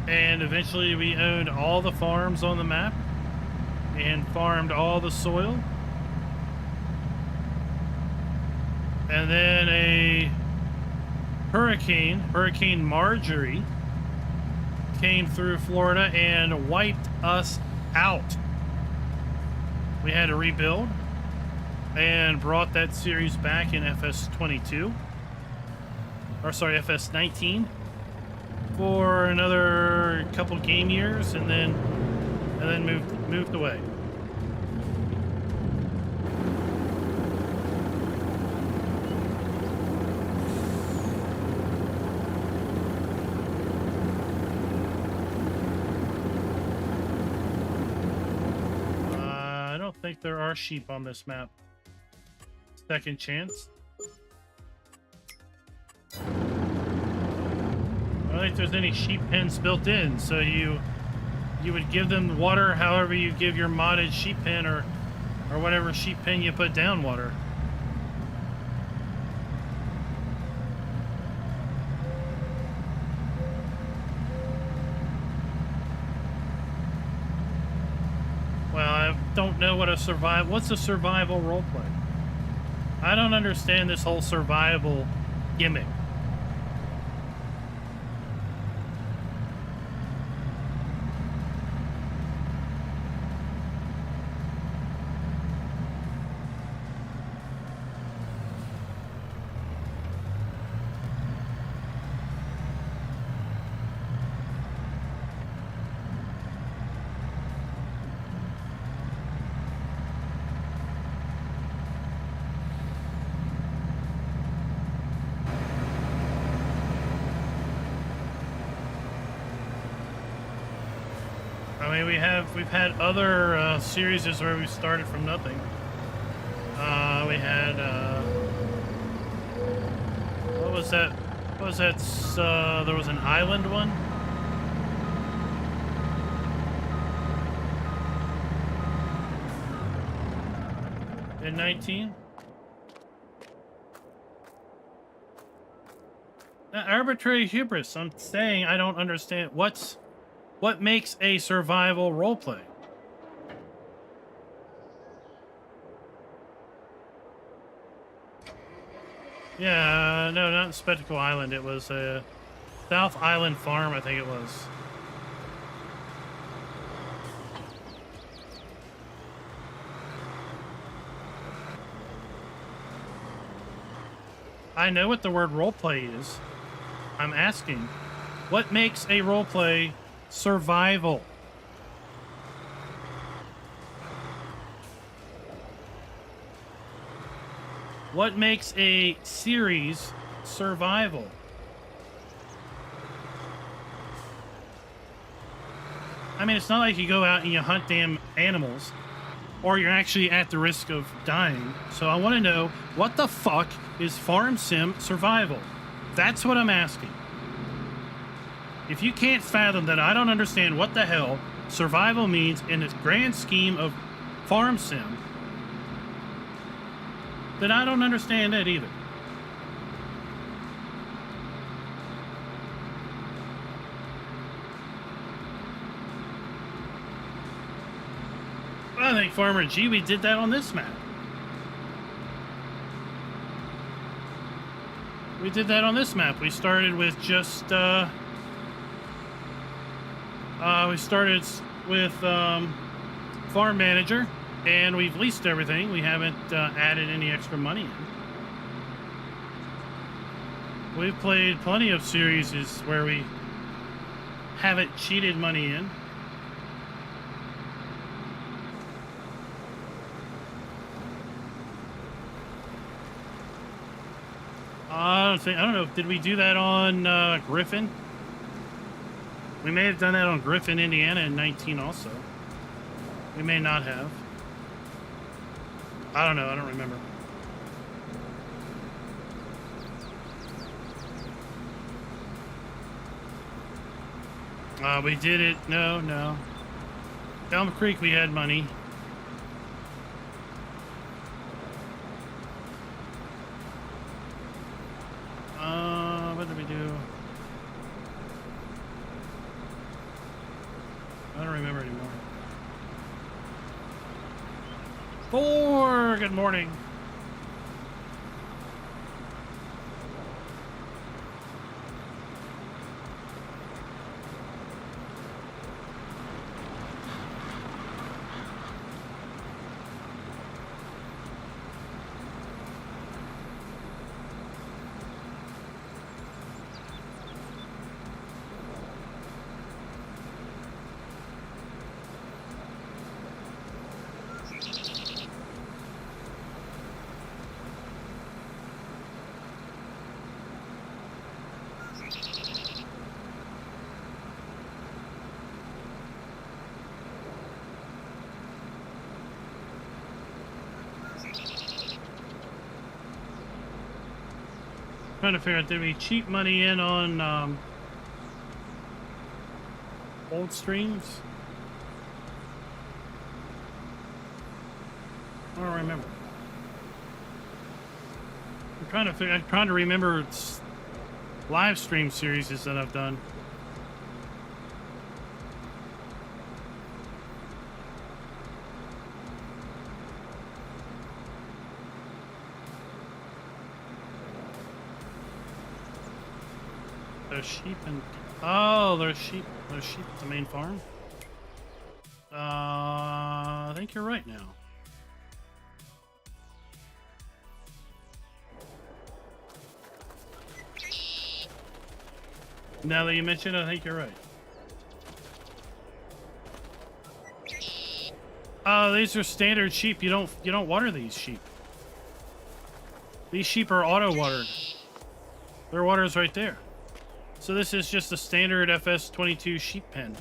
And eventually we owned all the farms on the map and farmed all the soil. And then a Hurricane Marjorie, came through Florida and wiped us out. We had to rebuild and brought that series back in FS22. Or sorry, FS19. For another couple game years, and then moved away. I don't think there are sheep on this map. second chance. I don't think there's any sheep pens built in, so you would give them water however you give your modded sheep pen or whatever sheep pen you put down water. Well, I don't know what what's a survival roleplay? I don't understand this whole survival gimmick. I mean, we've had other series where we started from nothing. We had what was that? What was that? There was an island one. In 19. Arbitrary hubris. I'm saying I don't understand what makes a survival roleplay. Yeah, no, not Spectacle Island. It was a South Island Farm, I think it was. I know what the word roleplay is. I'm asking, what makes a roleplay survival? What makes a series survival? I mean, it's not like you go out and you hunt damn animals, or you're actually at the risk of dying. So I want to know, what the fuck is farm sim survival? That's what I'm asking. If you can't fathom that I don't understand what the hell survival means in this grand scheme of farm sim, then I don't understand it either. I think Farmer G, we did that on this map. We did that on this map. We started with just, we started with Farm Manager, and we've leased everything. We haven't added any extra money in. We've played plenty of series where we haven't cheated money in. I don't know. Did we do that on Griffin? We may have done that on Griffin, Indiana in 19 also. We may not have. I don't know. I don't remember. We did it. No. Elm Creek, we had money. What did we do? I don't remember anymore. 4, good morning. Trying to figure out, did we cheat money in on old streams? I don't remember. I'm trying to remember live stream series that I've done. There's sheep and there's sheep at the main farm. I think you're right now. Now that you mention it, I think you're right. These are standard sheep. You don't water these sheep. These sheep are auto watered. Their water is right there. So this is just a standard FS22 sheep pen.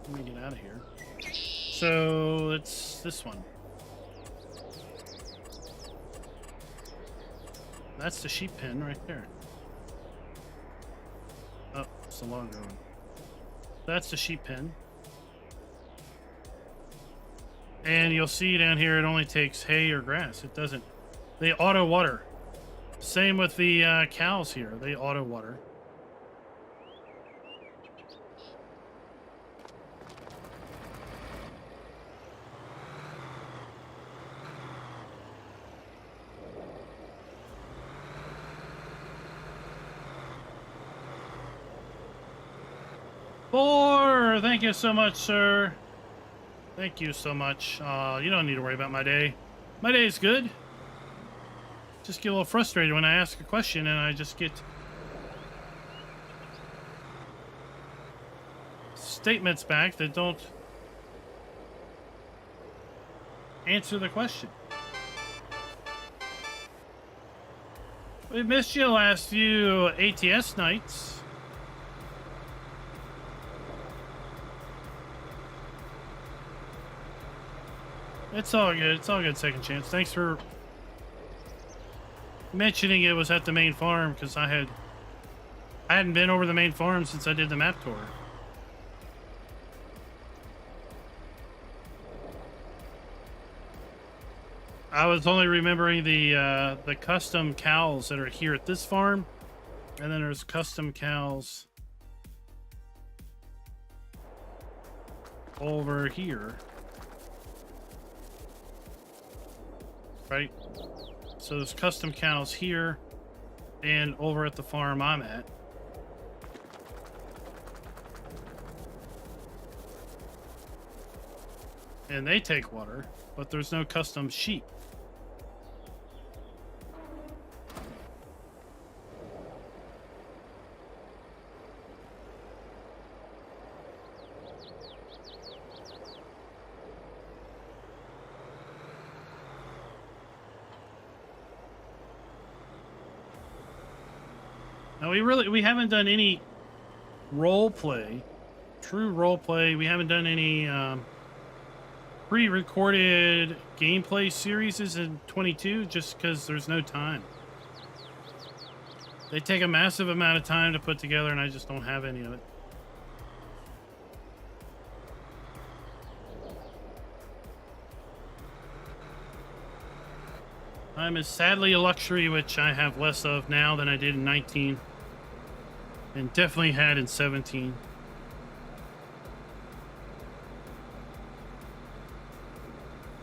Let me get out of here. So it's this one. That's the sheep pen right there. Oh, it's the longer one. That's the sheep pen. And you'll see down here it only takes hay or grass. It doesn't. They auto water. Same with the cows here. They auto water. Thank you so much, sir. Thank you so much. You don't need to worry about my day. My day is good. Just get a little frustrated when I ask a question and I just get statements back that don't answer the question. We missed you the last few ATS nights. It's all good. It's all good, Second Chance. Thanks for mentioning it was at the main farm, because I hadn't been over the main farm since I did the map tour. I was only remembering the custom cows that are here at this farm, and then there's custom cows over here. Right? So there's custom cows here and over at the farm I'm at. And they take water, but there's no custom sheep. Now we haven't done any role play, true role play. We haven't done any pre-recorded gameplay series in 22 just because there's no time. They take a massive amount of time to put together and I just don't have any of it. Time is sadly a luxury which I have less of now than I did in 19. And definitely had in 17.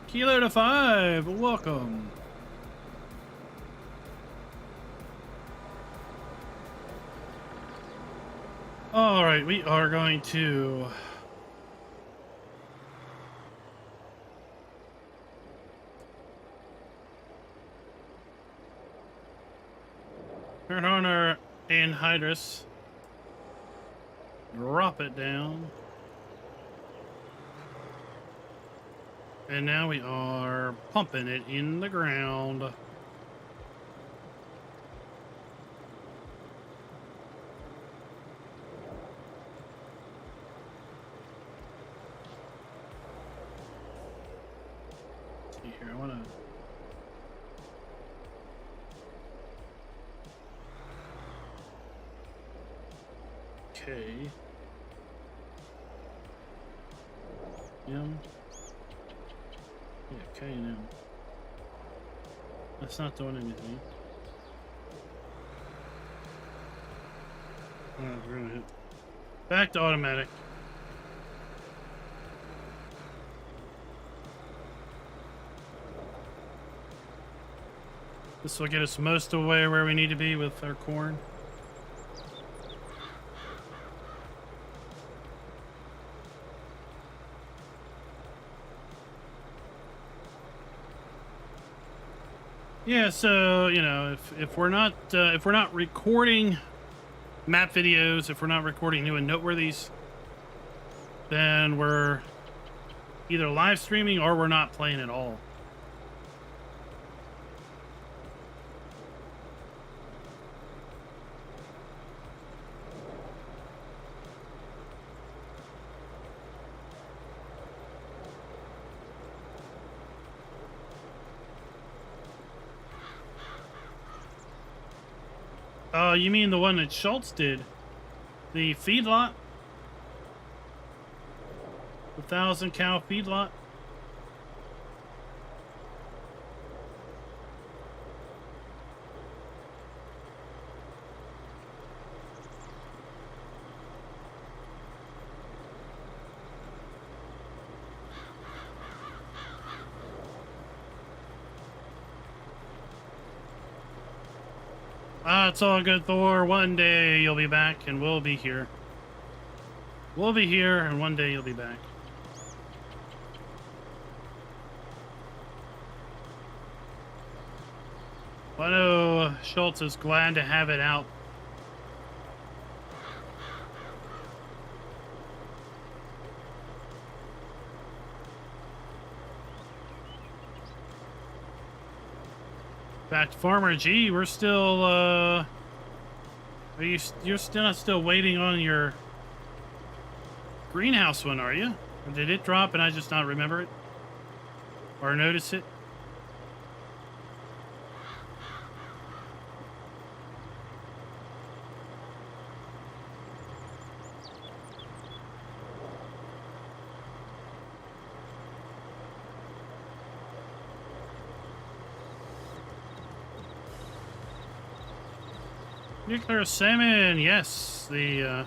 Kilo to 5, welcome. All right, we are going to turn on our anhydrous, drop it down. And now we are pumping it in the ground. Let's see here, I want to K. M. Yeah, K and M. That's not doing anything. We're gonna hit back to automatic. This will get us most of the way where we need to be with our corn. Yeah, so you know, if we're not recording map videos, if we're not recording new and noteworthies, then we're either live streaming or we're not playing at all. You mean the one that Schultz did? The feedlot? The 1,000 cow feedlot? It's all good, Thor. One day you'll be back and we'll be here. We'll be here and one day you'll be back. I know Schultz is glad to have it out. Back to Farmer G, we're still, you're still waiting on your greenhouse one, are you? Or did it drop and I just not remember it? Or notice it? Nuclear salmon, yes. The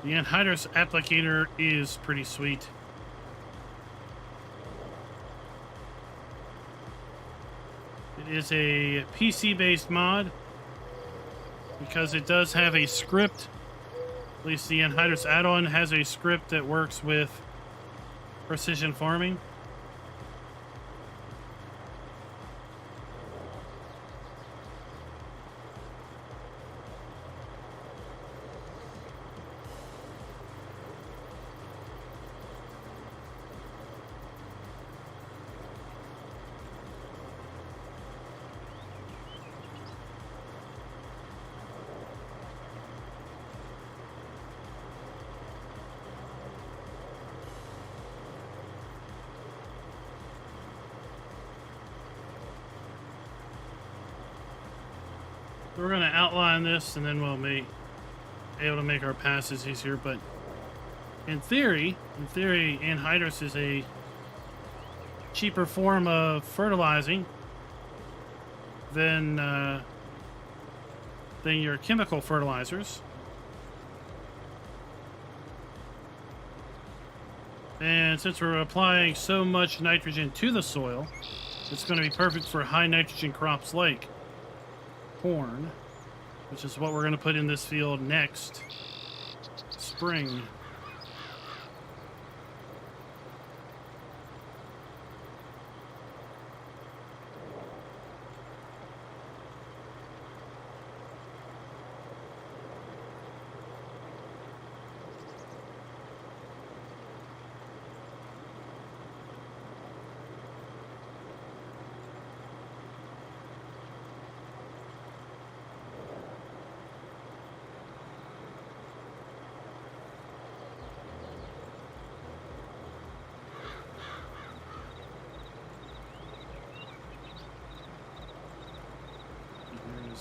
Anhydrous Applicator is pretty sweet. It is a PC-based mod because it does have a script. At least the Anhydrous add-on has a script that works with precision farming. We're going to outline this and then we'll be able to make our passes easier, but in theory, anhydrous is a cheaper form of fertilizing than your chemical fertilizers. And since we're applying so much nitrogen to the soil, it's going to be perfect for high nitrogen crops like corn, which is what we're going to put in this field next spring.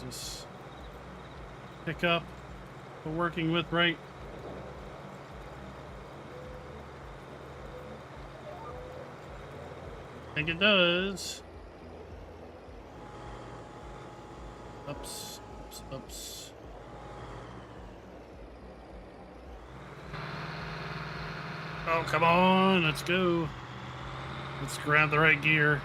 This pick up. we're working with, right? I think it does. Ups, ups, ups. Oh, come on, let's go. Let's grab the right gear.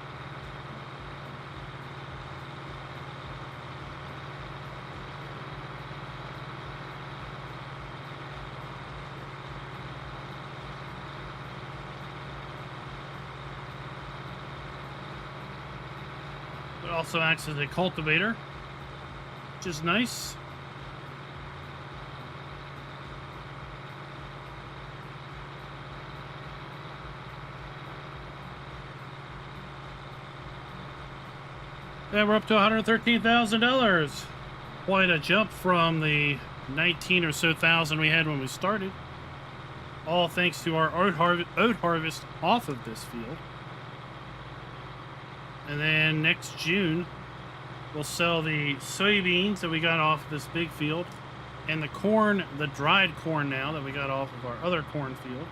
It also acts as a cultivator, which is nice. And we're up to $113,000. Quite a jump from the 19 or so thousand we had when we started. All thanks to our oat harvest off of this field. And then next June, we'll sell the soybeans that we got off of this big field and the corn, the dried corn now that we got off of our other corn field.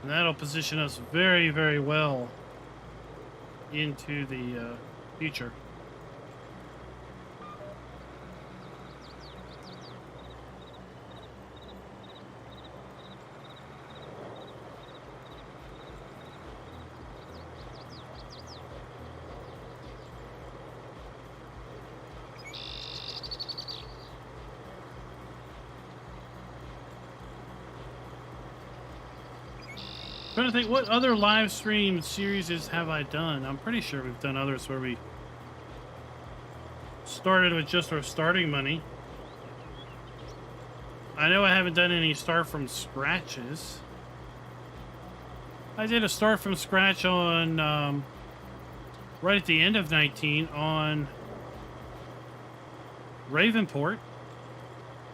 And that'll position us very, very well into the future. Trying to think, what other live stream series have I done? I'm pretty sure we've done others where we started with just our starting money. I know I haven't done any start from scratches. I did a start from scratch on right at the end of 19 on Ravenport.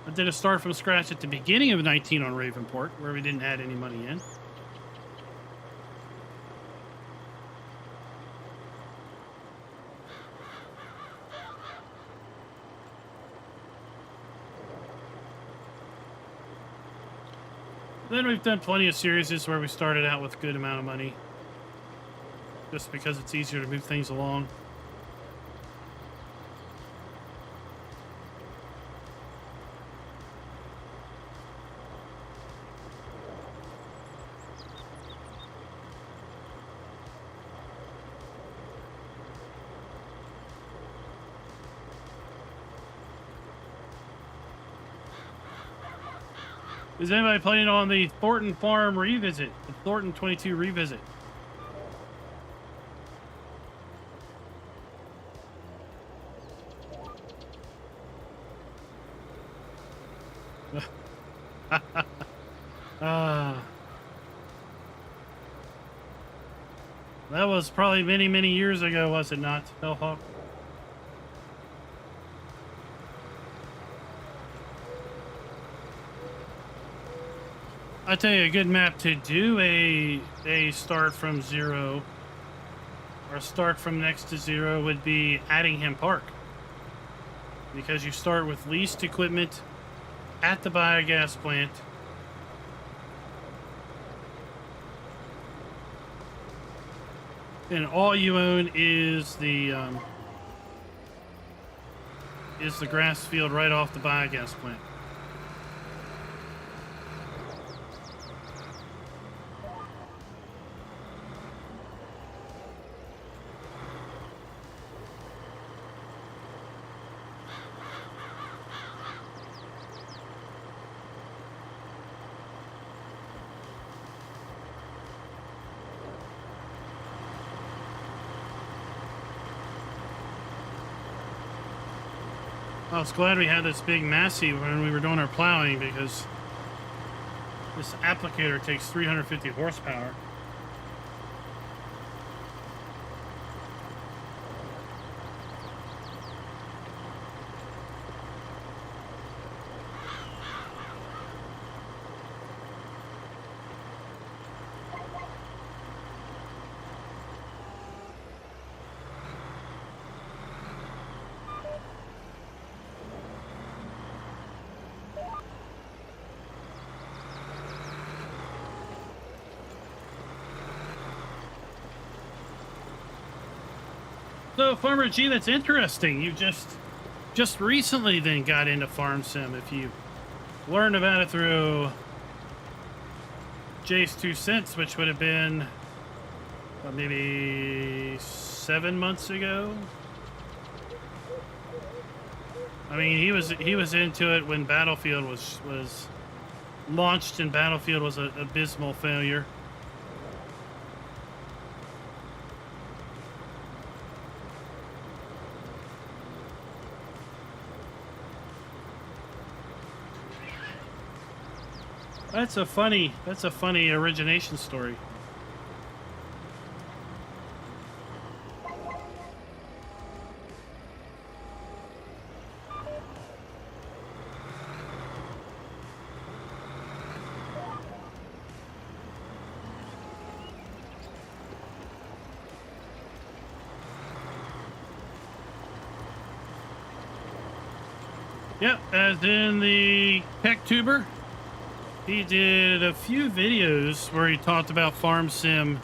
I did a start from scratch at the beginning of 19 on Ravenport where we didn't add any money in. Then we've done plenty of series where we started out with a good amount of money. Just because it's easier to move things along. Is anybody planning on the Thornton Farm revisit? The Thornton 22 revisit? That was probably many, many years ago, was it not, Hellhawk? I tell you, a good map to do a start from zero or start from next to zero would be Addingham Park, because you start with leased equipment at the biogas plant. And all you own is the grass field right off the biogas plant. I was glad we had this big Massey when we were doing our plowing, because this applicator takes 350 horsepower. So, Farmer G, that's interesting. You just recently then got into Farm Sim. If you learned about it through Jay's 2 cents, which would have been maybe 7 months ago. I mean, he was into it when Battlefield was launched, and Battlefield was an abysmal failure. That's a funny origination story. Yep, as in the Tech Tuber. He did a few videos where he talked about Farm Sim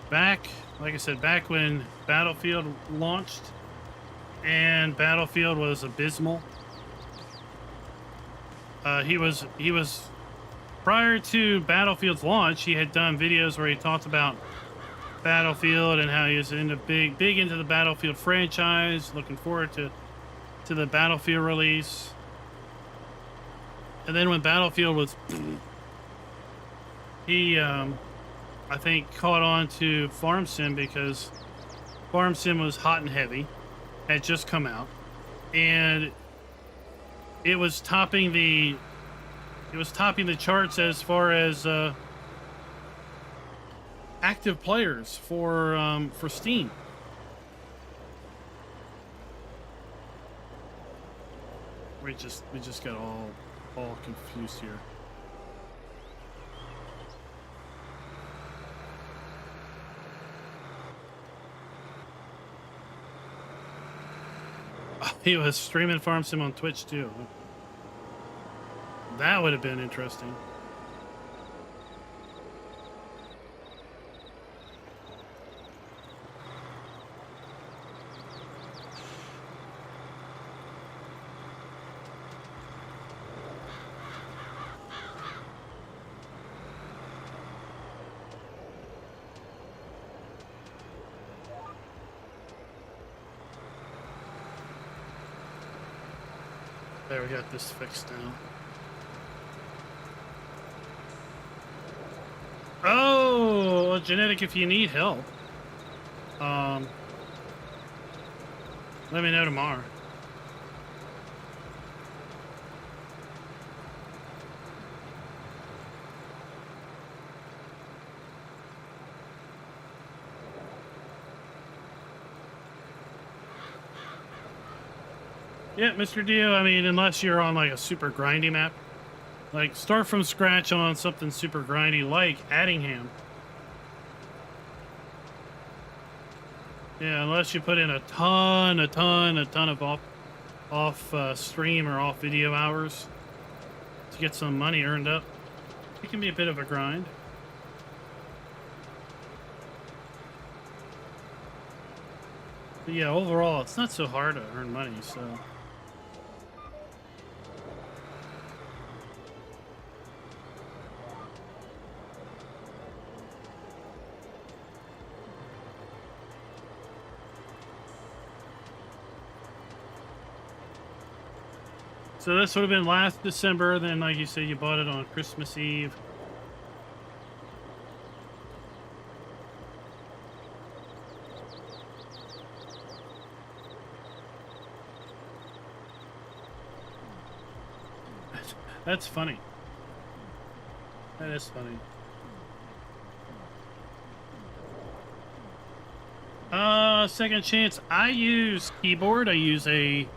back, like I said, back when Battlefield launched, and Battlefield was abysmal. He was prior to Battlefield's launch, he had done videos where he talked about Battlefield and how he was big into the Battlefield franchise, looking forward to the Battlefield release. And then when Battlefield was, he, I think, caught on to Farm Sim because Farm Sim was hot and heavy, had just come out, and it was topping the charts as far as active players for Steam. We just got all confused here. Oh, he was streaming Farm Sim on Twitch too. That would have been interesting. There, we got this fixed now. Oh, well, Genetic, if you need help, let me know tomorrow. Yeah, Mr. Dio, I mean, unless you're on like a super grindy map, like start from scratch on something super grindy like Addingham. Yeah, unless you put in a ton of off stream or off video hours to get some money earned up. It can be a bit of a grind. But yeah, overall, it's not so hard to earn money, so. So this would have been last December. Then, like you said, you bought it on Christmas Eve. That's funny. That is funny. Second chance. I use keyboard. I use a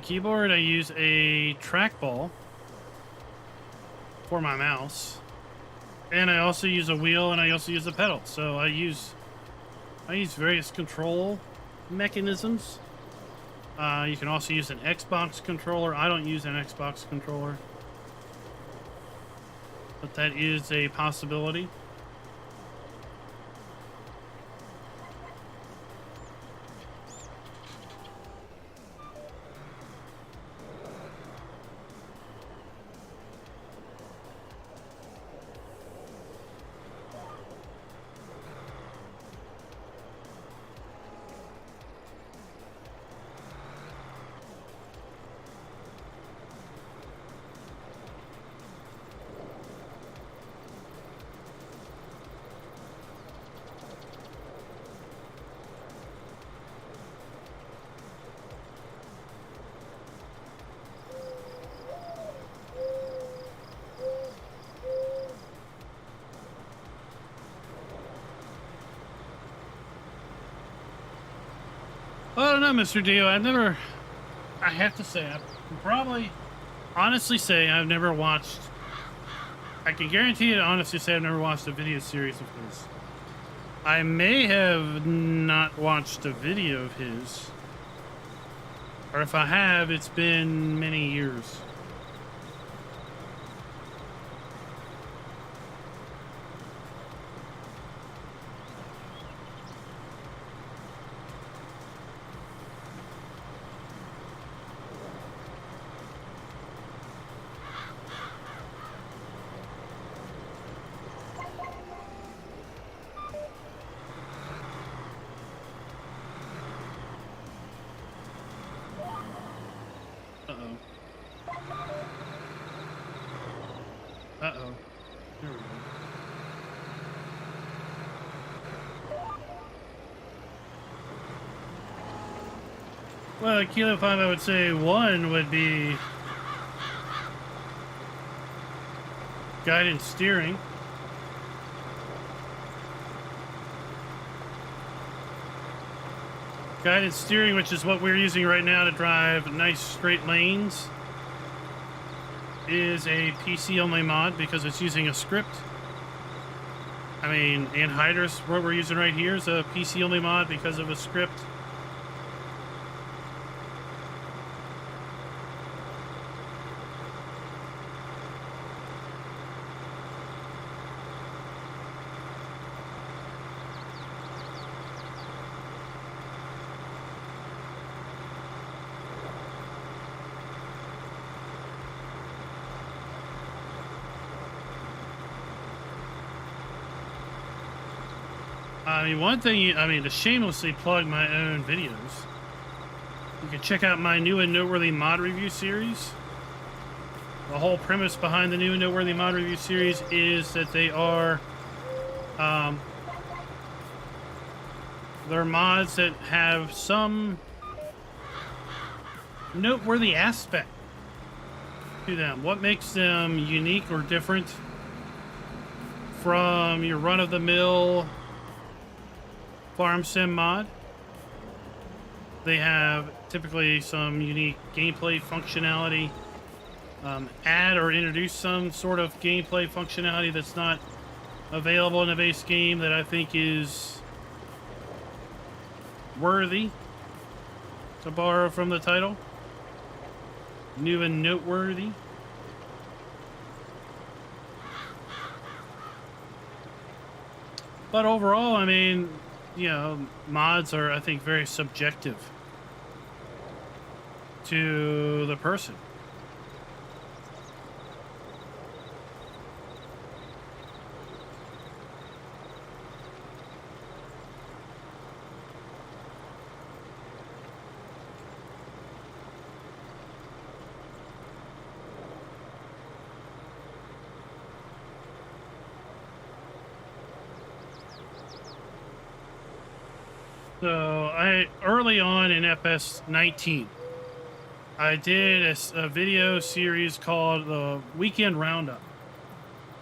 keyboard. I use a trackball for my mouse, and I also use a wheel, and I also use a pedal. So I use various control mechanisms. You can also use an Xbox controller. I don't use an Xbox controller, but that is a possibility. don't know, Mr. Dio. I have to say, I can probably honestly say I've never watched, I can guarantee you to honestly say I've never watched a video series of his. I may have not watched a video of his, or if I have, it's been many years. Uh-oh. Here we go. Well, Kilo 5, I would say one would be guidance steering. Guidance steering, which is what we're using right now to drive nice straight lanes, is a PC-only mod because it's using a script. I mean, Anhydrous, what we're using right here, is a PC-only mod because of a script. I mean, one thing, to shamelessly plug my own videos, you can check out my new and noteworthy mod review series. The whole premise behind the new and noteworthy mod review series is that they are, they're mods that have some noteworthy aspect to them. What makes them unique or different from your run-of-the-mill farm sim mod. They have typically some unique gameplay functionality, add or introduce some sort of gameplay functionality that's not available in the base game that I think is worthy to borrow from the title. New and noteworthy. But overall, I mean, you know, mods are, I think, very subjective to the person. So early on in FS19, I did a video series called the Weekend Roundup.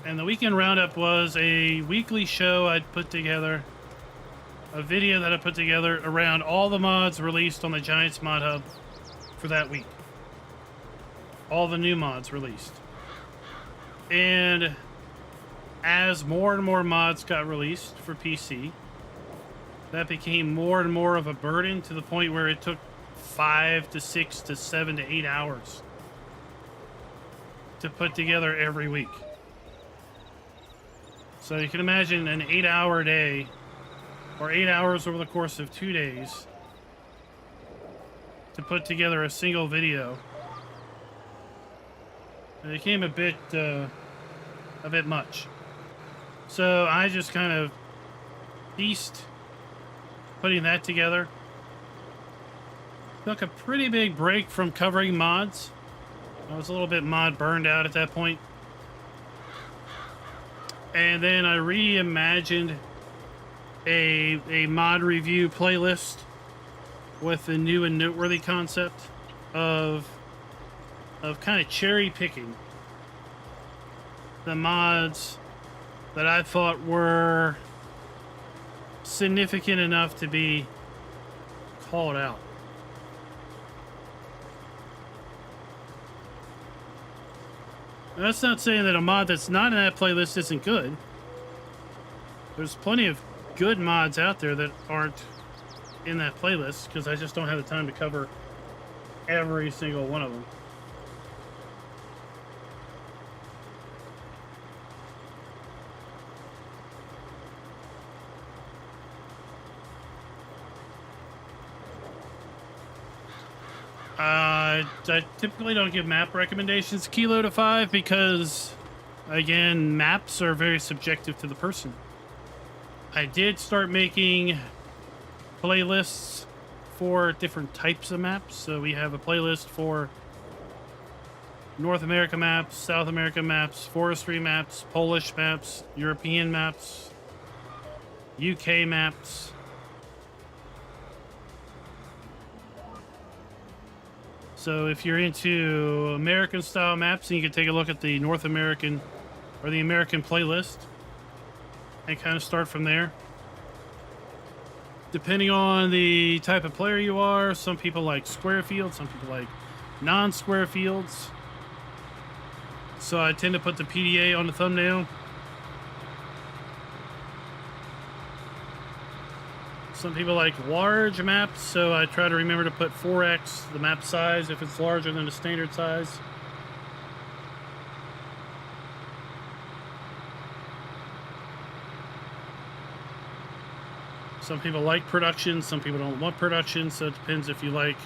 And the Weekend Roundup was a weekly show I'd put together, a video that I put together around all the mods released on the Giants Mod Hub for that week. All the new mods released. And as more and more mods got released for PC, that became more and more of a burden to the point where it took 5 to 6 to 7 to 8 hours to put together every week. So you can imagine an 8-hour day, or 8 hours over the course of 2 days, to put together a single video. It became a bit much. So I just kind of ceased putting that together. Took a pretty big break from covering mods. I was a little bit mod burned out at that point. And then I reimagined a mod review playlist with the new and noteworthy concept of kind of cherry picking the mods that I thought were significant enough to be called out. That's not saying that a mod that's not in that playlist isn't good. There's plenty of good mods out there that aren't in that playlist because I just don't have the time to cover every single one of them. I typically don't give map recommendations kilo to 5 because, again, maps are very subjective to the person. I did start making playlists for different types of maps. So we have a playlist for North America maps, South America maps, forestry maps, Polish maps, European maps, UK maps. So if you're into American style maps, then you can take a look at the North American or the American playlist and kind of start from there. Depending on the type of player you are, some people like square fields, some people like non-square fields. So I tend to put the PDA on the thumbnail. Some people like large maps, so I try to remember to put 4x the map size if it's larger than the standard size. Some people like production, some people don't want production, so it depends if you like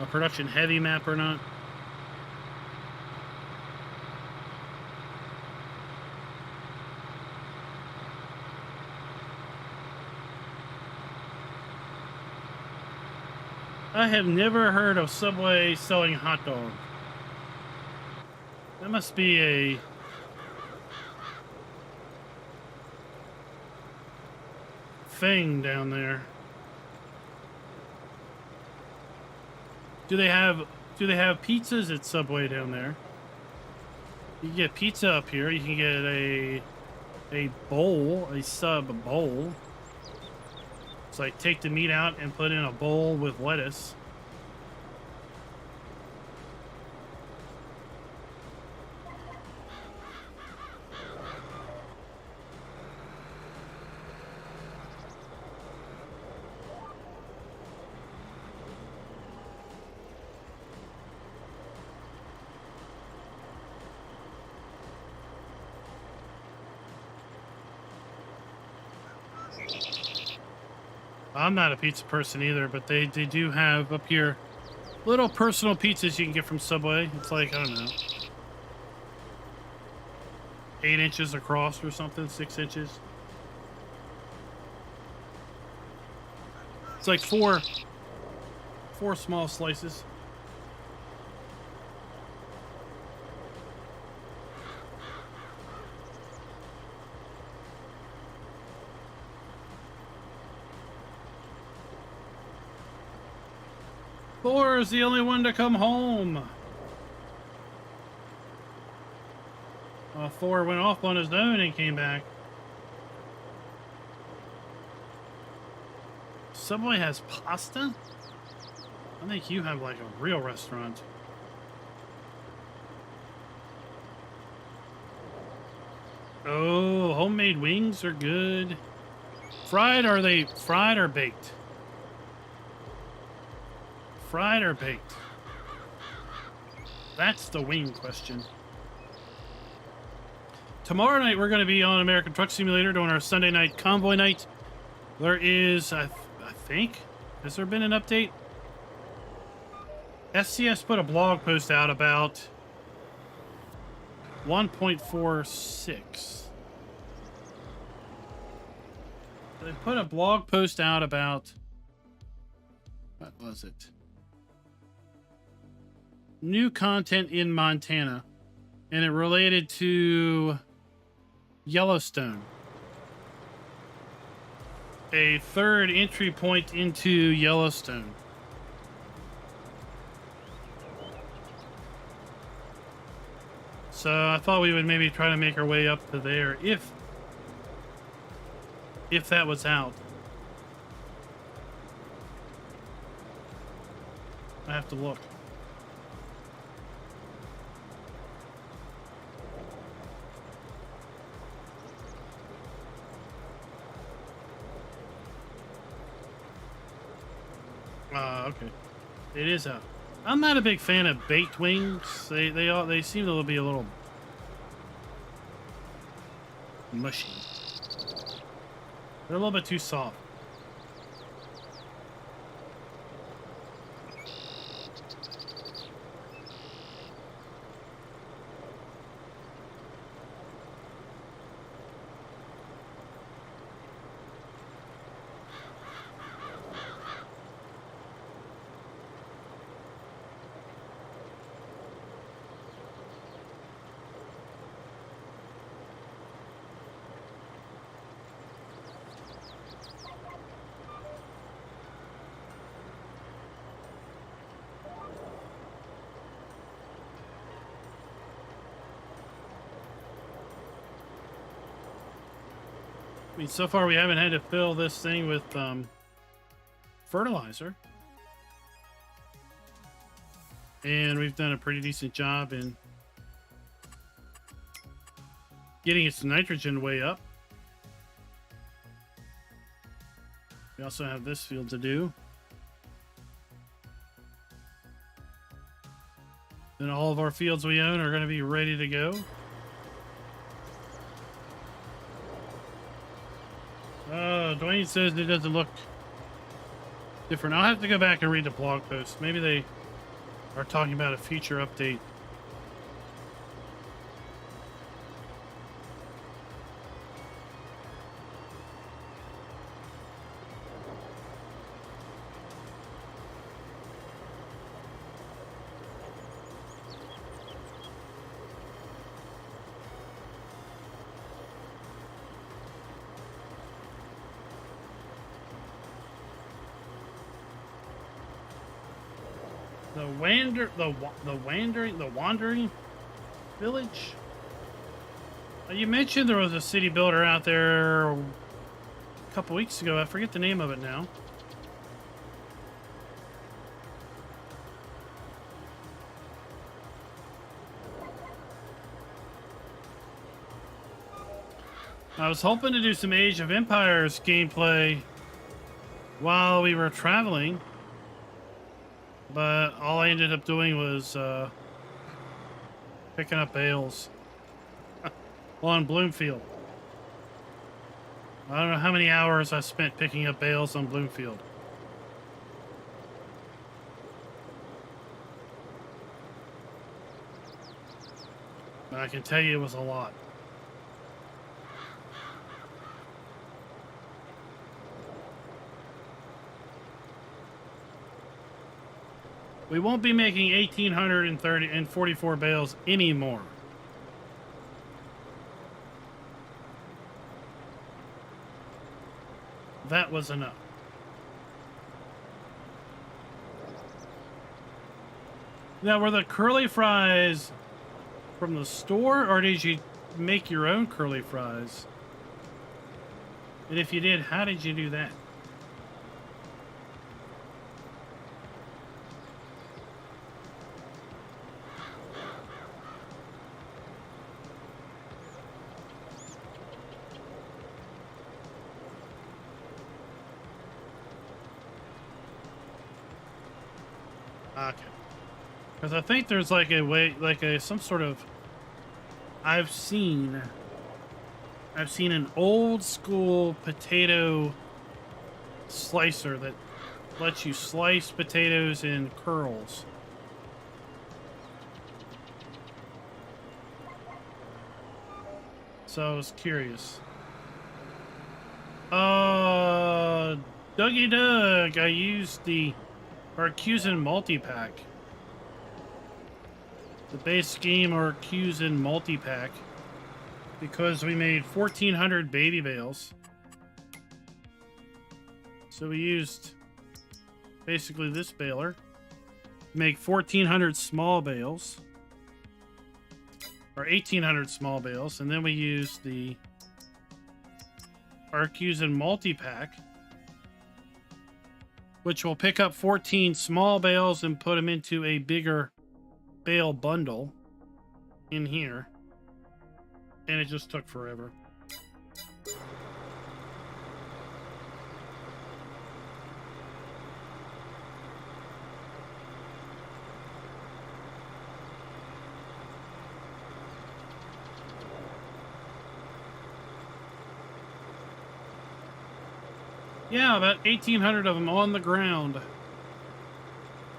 a production heavy map or not. I have never heard of Subway selling hot dog. That must be a thing down there. Do they have pizzas at Subway down there? You can get pizza up here. You can get a bowl, a sub bowl. It's like take the meat out and put in a bowl with lettuce. I'm not a pizza person either, but they do have up here little personal pizzas you can get from Subway. It's like, I don't know, 8 inches across or something, 6 inches. It's like four small slices. Thor is the only one to come home. Thor went off on his own and came back. Subway has pasta? I think you have like a real restaurant. Oh, homemade wings are good. Fried, are they fried or baked? Fried or baked? That's the wing question. Tomorrow night we're going to be on American Truck Simulator doing our Sunday night convoy night. There is, I think, has there been an update? SCS put a blog post out about 1.46. They put a blog post out about, what was it? New content in Montana, and it related to Yellowstone. A third entry point into Yellowstone. So I thought we would maybe try to make our way up to there if that was out. I have to look. okay. It is out. I'm not a big fan of baked wings. They seem to be a little mushy. They're a little bit too soft. I mean, so far we haven't had to fill this thing with fertilizer. And we've done a pretty decent job in getting its nitrogen way up. We also have this field to do. Then all of our fields we own are going to be ready to go. Dwayne says it doesn't look different. I'll have to go back and read the blog post. Maybe they are talking about a future update. The wandering village. You mentioned there was a city builder out there a couple weeks ago. I forget the name of it now. I was hoping to do some Age of Empires gameplay while we were traveling. But all I ended up doing was picking up bales on Bloomfield. I don't know how many hours I spent picking up bales on Bloomfield. But I can tell you it was a lot. We won't be making 1,844 bales anymore. That was enough. Now, were the curly fries from the store, or did you make your own curly fries? And if you did, how did you do that? Okay. Because I think there's like a way, like some sort of, I've seen an old school potato slicer that lets you slice potatoes in curls. So I was curious. Dougie Doug, I used the Arcusin multi-pack. The base scheme Arcusin multi-pack. Because we made 1,400 baby bales. So we used basically this baler to make 1,400 small bales. Or 1,800 small bales. And then we used the Arcusin multi-pack, which will pick up 14 small bales and put them into a bigger bale bundle in here. And it just took forever. Yeah, about 1,800 of them on the ground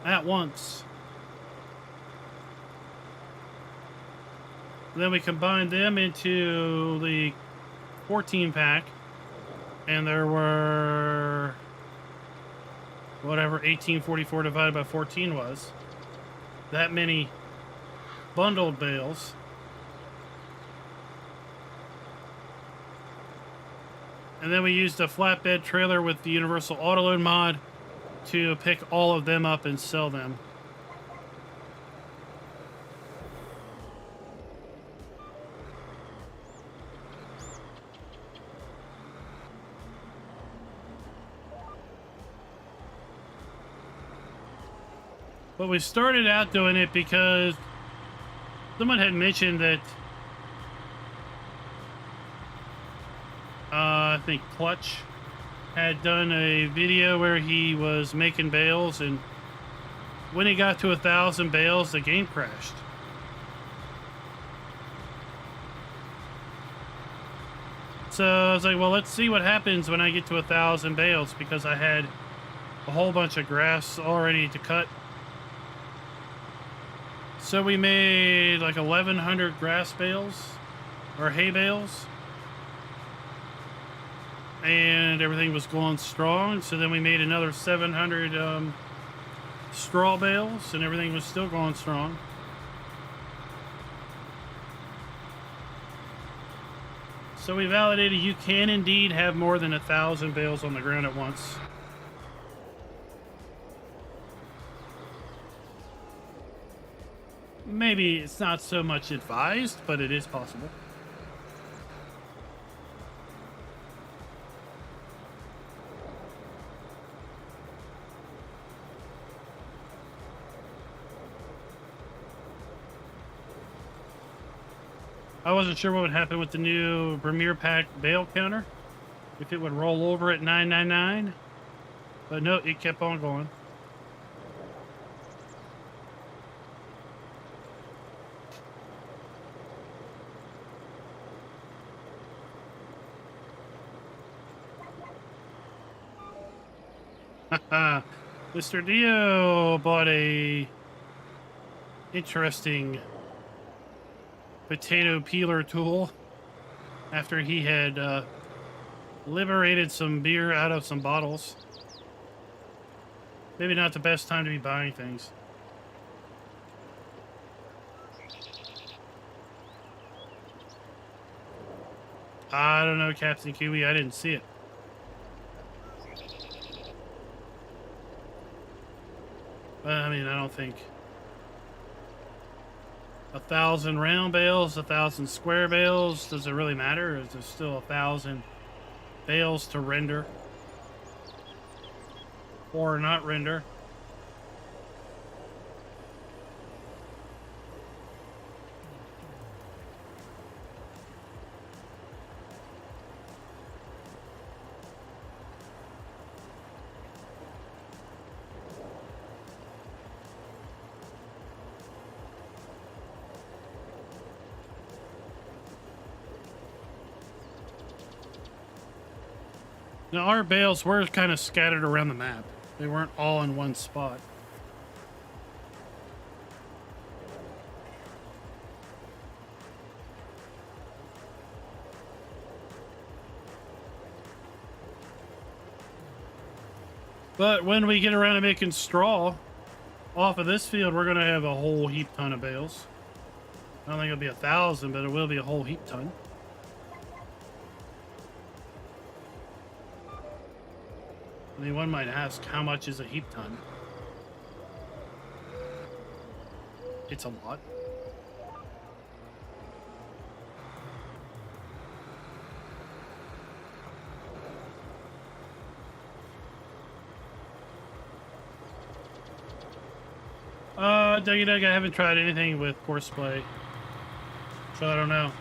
at once. And then we combined them into the 14 pack, and there were whatever 1844 divided by 14 was. That many bundled bales. And then we used a flatbed trailer with the universal autoload mod to pick all of them up and sell them. But we started out doing it because someone had mentioned that I think Clutch had done a video where he was making bales, and when he got to 1,000 bales, the game crashed. So I was like, well, let's see what happens when I get to 1,000 bales, because I had a whole bunch of grass all ready to cut. So we made like 1,100 grass bales or hay bales, and everything was going strong. So then we made another 700 straw bales, and everything was still going strong. So we validated you can indeed have more than 1,000 bales on the ground at once. Maybe it's not so much advised, but it is possible. I wasn't sure what would happen with the new Premier Pack bale counter, if it would roll over at 999, but no, it kept on going. Mr. Dio bought a interesting potato peeler tool after he had liberated some beer out of some bottles. Maybe not the best time to be buying things. I don't know, Captain Kiwi, I didn't see it. I mean, I don't think 1,000 round bales, 1,000 square bales, does it really matter? Or is there still 1,000 bales to render? Or not render? Now, our bales were kind of scattered around the map. They weren't all in one spot. But when we get around to making straw off of this field, we're going to have a whole heap ton of bales. I don't think it'll be 1,000, but it will be a whole heap ton. I mean, one might ask, how much is a heap ton? It's a lot. Dougie Doug, I haven't tried anything with horseplay, so I don't know.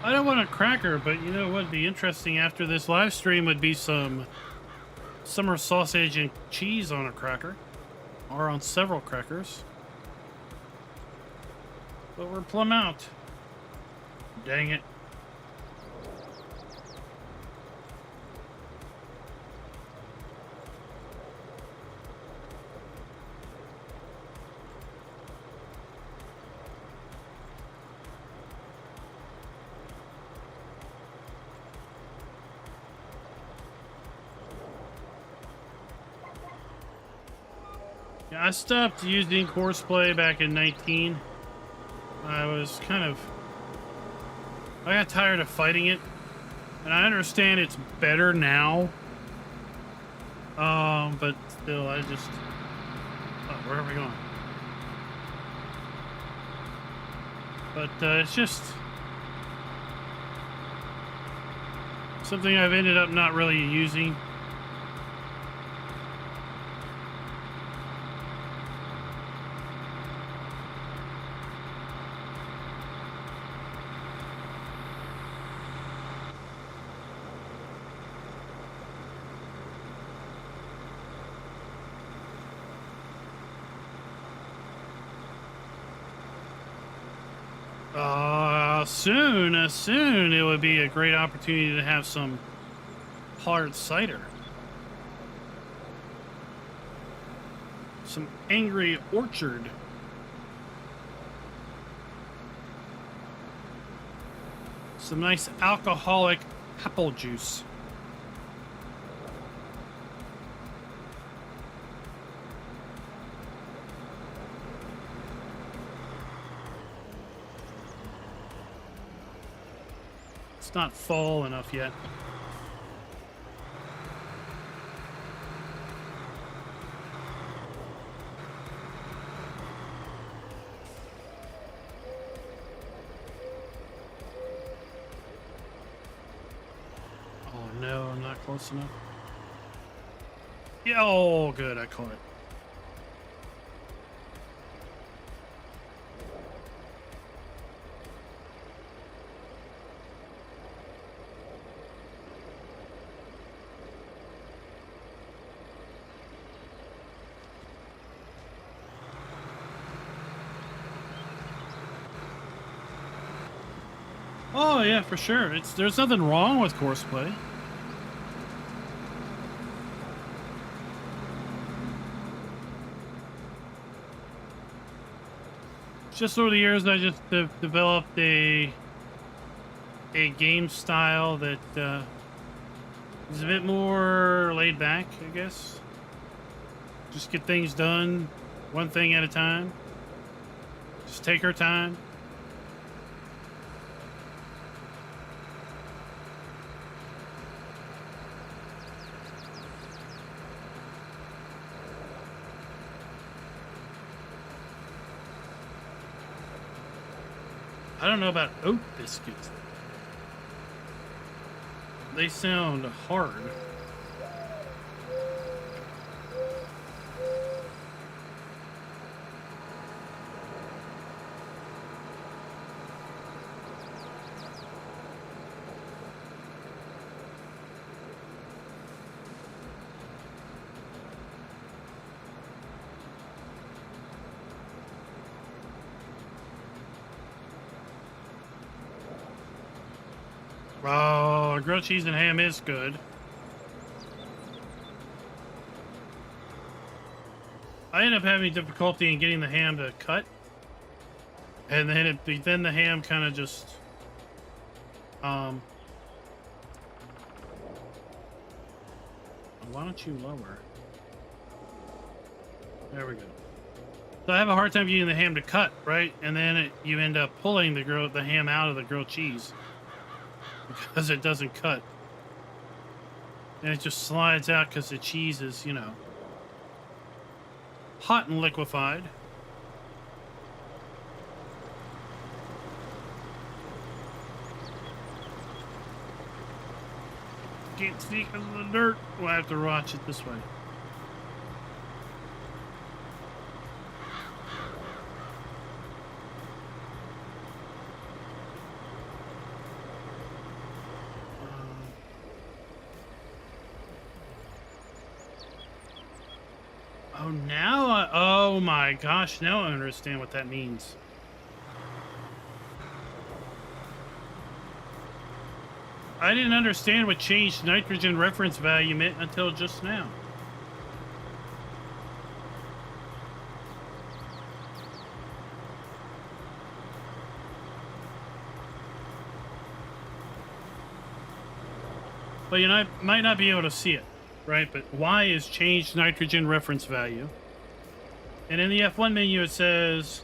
I don't want a cracker, but you know what would be interesting after this live stream would be some summer sausage and cheese on a cracker. Or on several crackers. But we're plumb out. Dang it. Yeah, I stopped using Horseplay back in 19. I was I got tired of fighting it. And I understand it's better now. But still, I just... Oh, where are we going? But it's just... something I've ended up not really using. Soon it would be a great opportunity to have some hard cider. Some Angry Orchard. Some nice alcoholic apple juice. It's not fall enough yet. Oh no, I'm not close enough. Yeah, oh good, I caught it. Oh yeah, for sure. There's nothing wrong with Horseplay. Just over the years, I just developed a game style that is a bit more laid back, I guess. Just get things done, one thing at a time. Just take our time. I don't know about oat biscuits. They sound hard. Oh, grilled cheese and ham is good. I end up having difficulty in getting the ham to cut, and then the ham kind of just why don't you lower? There we go. So I have a hard time getting the ham to cut, right? And then you end up pulling the ham out of the grilled cheese because it doesn't cut, and it just slides out because the cheese is, you know, hot and liquefied. Can't sneak into the dirt. We'll have to watch it this way. Oh, now oh my gosh, now I understand what that means. I didn't understand what changed nitrogen reference value meant until just now. But you know, I might not be able to see it, right? But Y is changed nitrogen reference value. And in the F1 menu, it says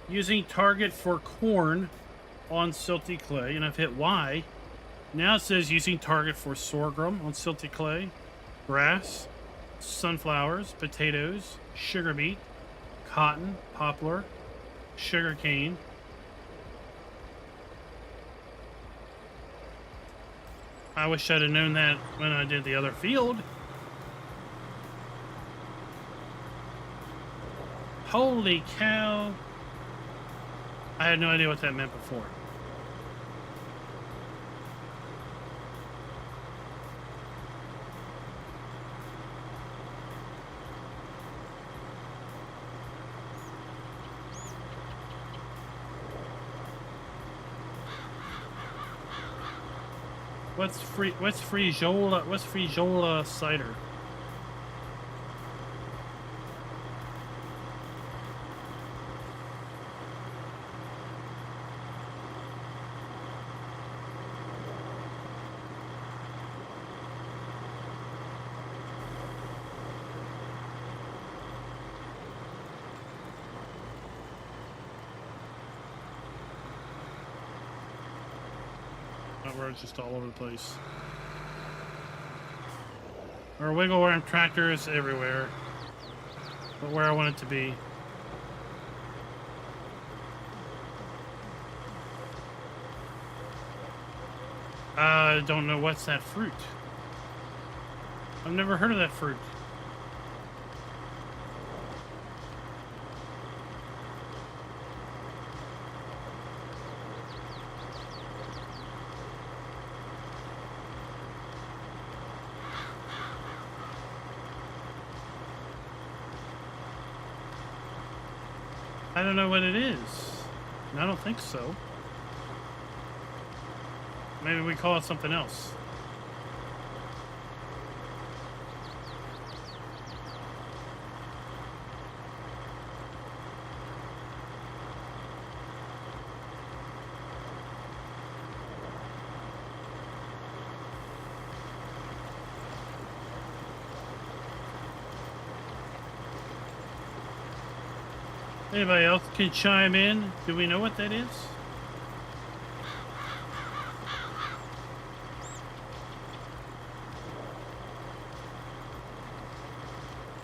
using target for corn on silty clay. And I've hit Y. Now it says using target for sorghum on silty clay, grass, sunflowers, potatoes, sugar beet, cotton, poplar, sugar cane. I wish I'd have known that when I did the other field. Holy cow. I had no idea what that meant before. What's Frijola? What's Frijola cider? It's just all over the place. Our wiggle worm tractor is everywhere, but where I want it to be. I don't know what's that fruit. I've never heard of that fruit. I don't know what it is. I don't think so. Maybe we call it something else. Anybody else can chime in? Do we know what that is?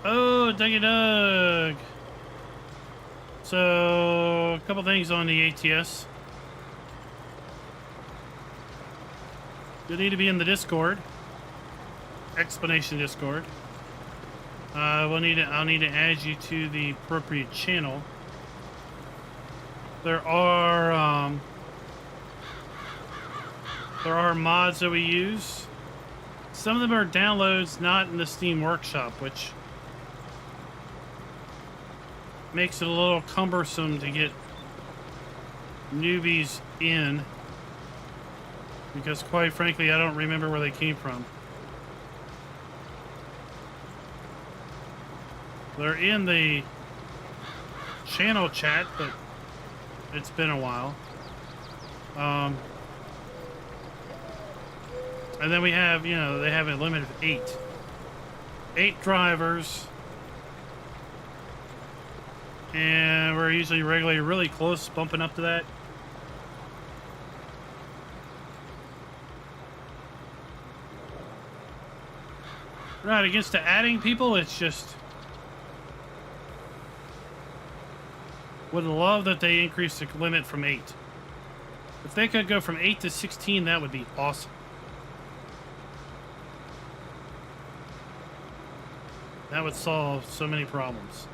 Oh, Dougie Doug. So, a couple things on the ATS. You'll need to be in the Discord. Explanation Discord. I'll need to add you to the appropriate channel. There are mods that we use. Some of them are downloads not in the Steam Workshop, which makes it a little cumbersome to get newbies in, because quite frankly I don't remember where they came from. They're in the channel chat, but it's been a while. And then we have, you know, they have a limit of 8. 8 drivers. And we're usually regularly really close, bumping up to that. We're not against the adding people, it's just would love that they increase the limit from 8. If they could go from 8 to 16, that would be awesome. That would solve so many problems.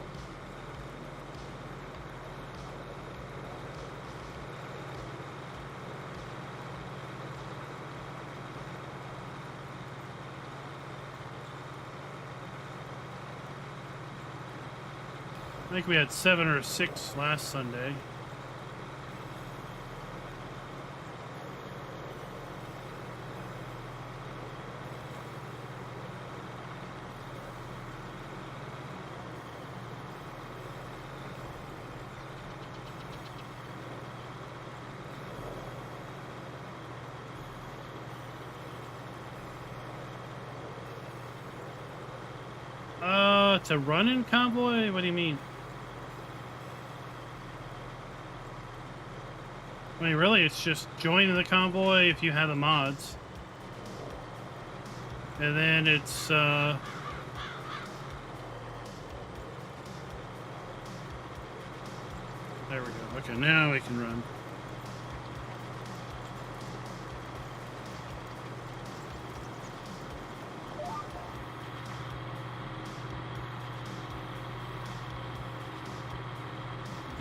I think we had 7 or 6 last Sunday. It's a running convoy? What do you mean? I mean, really, it's just joining the convoy if you have the mods. And then it's, there we go. Okay, now we can run.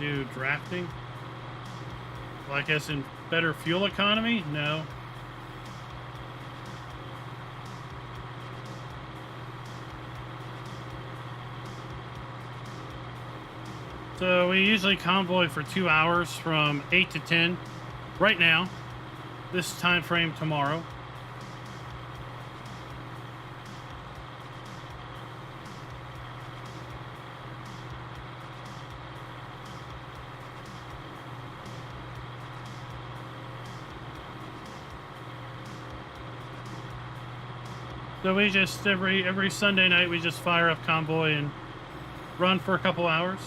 Do drafting? Like as in better fuel economy? No. So we usually convoy for 2 hours from 8 to 10 right now, this time frame tomorrow. So we just, every Sunday night, we just fire up convoy and run for a couple hours.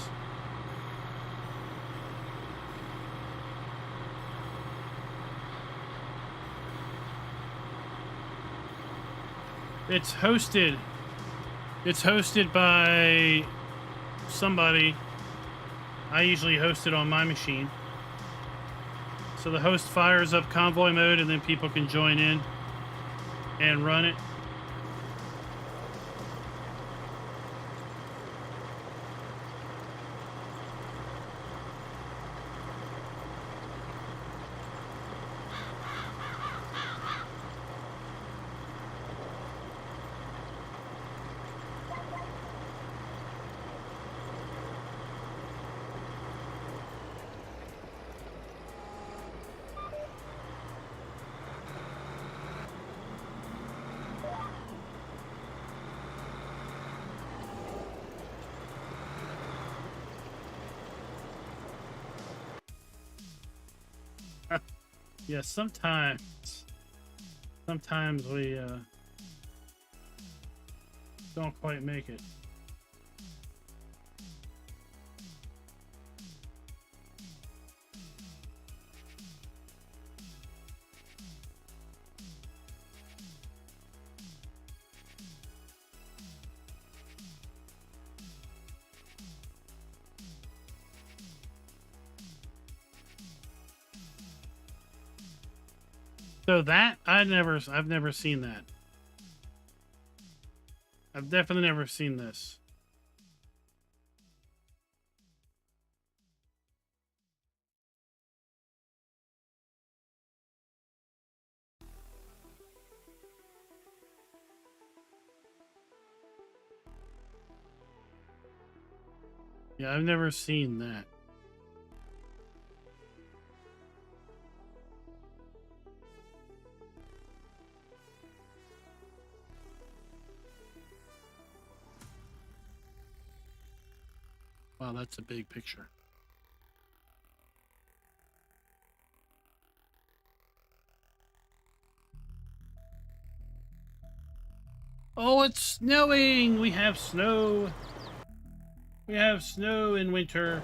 It's hosted by somebody. I usually host it on my machine. So the host fires up convoy mode and then people can join in and run it. Yeah, sometimes we don't quite make it. So that I've never seen that. I've definitely never seen this. Yeah, I've never seen that. Wow, that's a big picture. Oh, it's snowing! We have snow. We have snow in winter.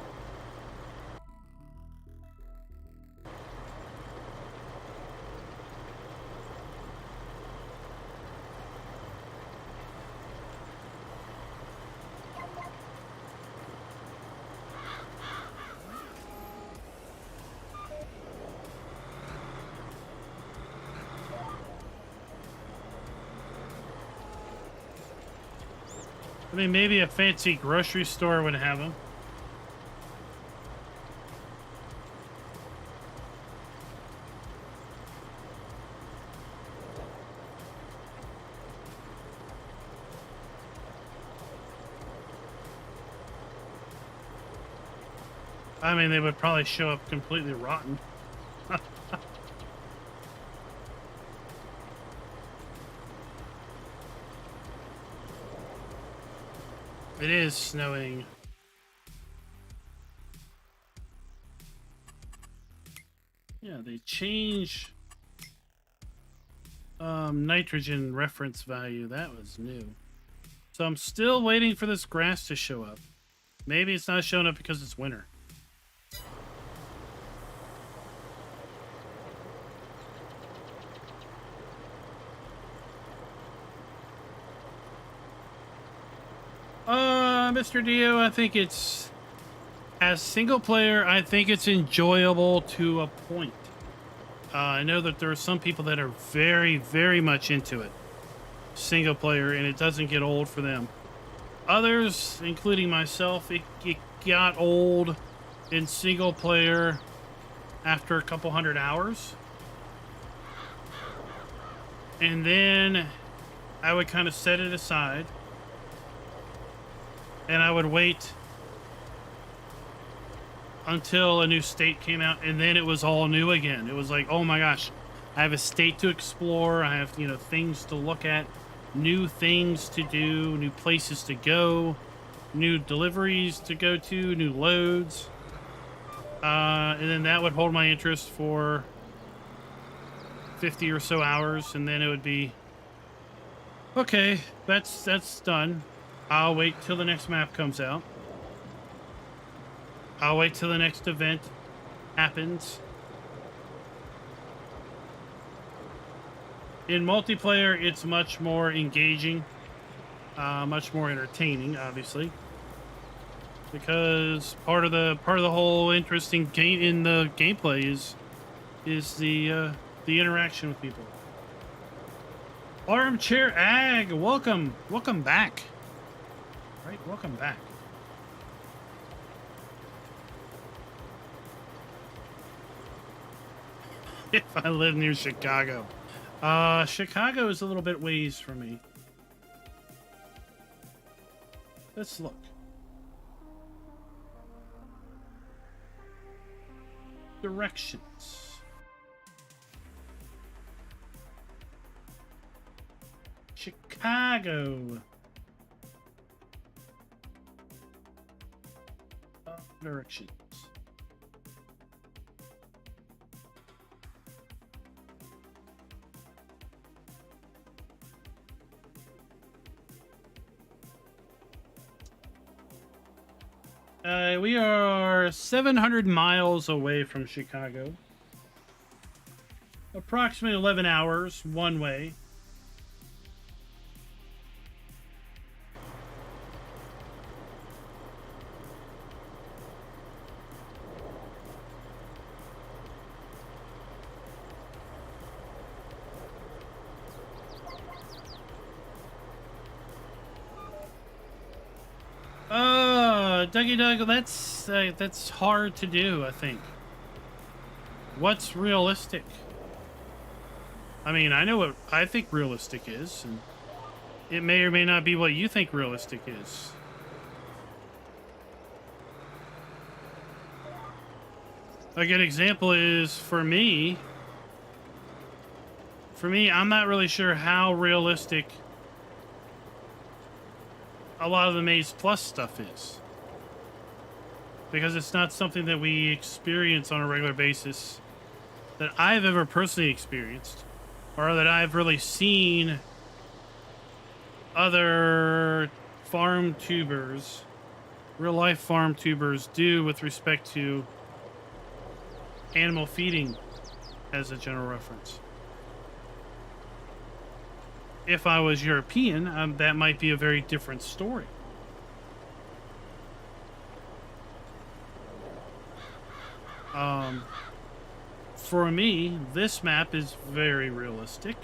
I mean, maybe a fancy grocery store would have them. I mean, they would probably show up completely rotten. It is snowing. Yeah, they change nitrogen reference value. That was new. So I'm still waiting for this grass to show up. Maybe it's not showing up because it's winter. Mr. Dio, I think it's, as single player, I think it's enjoyable to a point. I know that there are some people that are very, very much into it, single player, and it doesn't get old for them. Others, including myself, it got old in single player after a couple hundred hours. And then I would kind of set it aside. And I would wait until a new state came out, and then it was all new again. It was like, oh my gosh, I have a state to explore. I have, you know, things to look at, new things to do, new places to go, new deliveries to go to, new loads. And then that would hold my interest for 50 or so hours, and then it would be, okay, that's done. I'll wait till the next map comes out. I'll wait till the next event happens. In multiplayer, it's much more engaging, much more entertaining, obviously, because part of the whole interesting game in the gameplay is the interaction with people. Armchair Ag, welcome back. Right, welcome back. If I live near Chicago. Chicago is a little bit ways from me. Let's look. Directions. Chicago. Directions. We are 700 miles away from Chicago. Approximately 11 hours one way. Dougie Doug, that's hard to do, I think. What's realistic? I mean, I know what I think realistic is, and it may or may not be what you think realistic is. A good example is, for me, I'm not really sure how realistic a lot of the Maze Plus stuff is, because it's not something that we experience on a regular basis, that I've ever personally experienced, or that I've really seen other farm tubers, real life farm tubers, do with respect to animal feeding as a general reference. If I was European, that might be a very different story. For me, this map is very realistic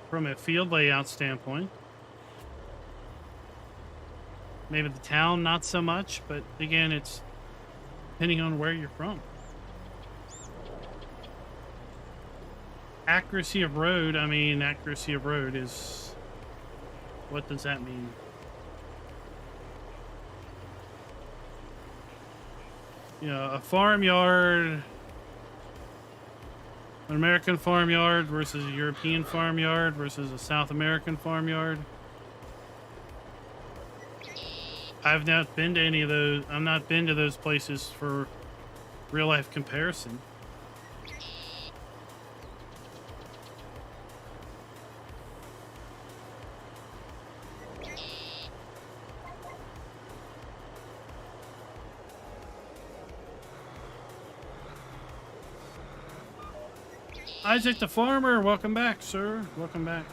from a field layout standpoint. Maybe the town, not so much, but again, it's depending on where you're from. Accuracy of road, I mean, accuracy of road is, what does that mean? you know, a farmyard, an American farmyard versus a European farmyard versus a South American farmyard. I've not been to any of those. I've not been to those places for real life comparison. Isaac the Farmer, welcome back, sir. Welcome back.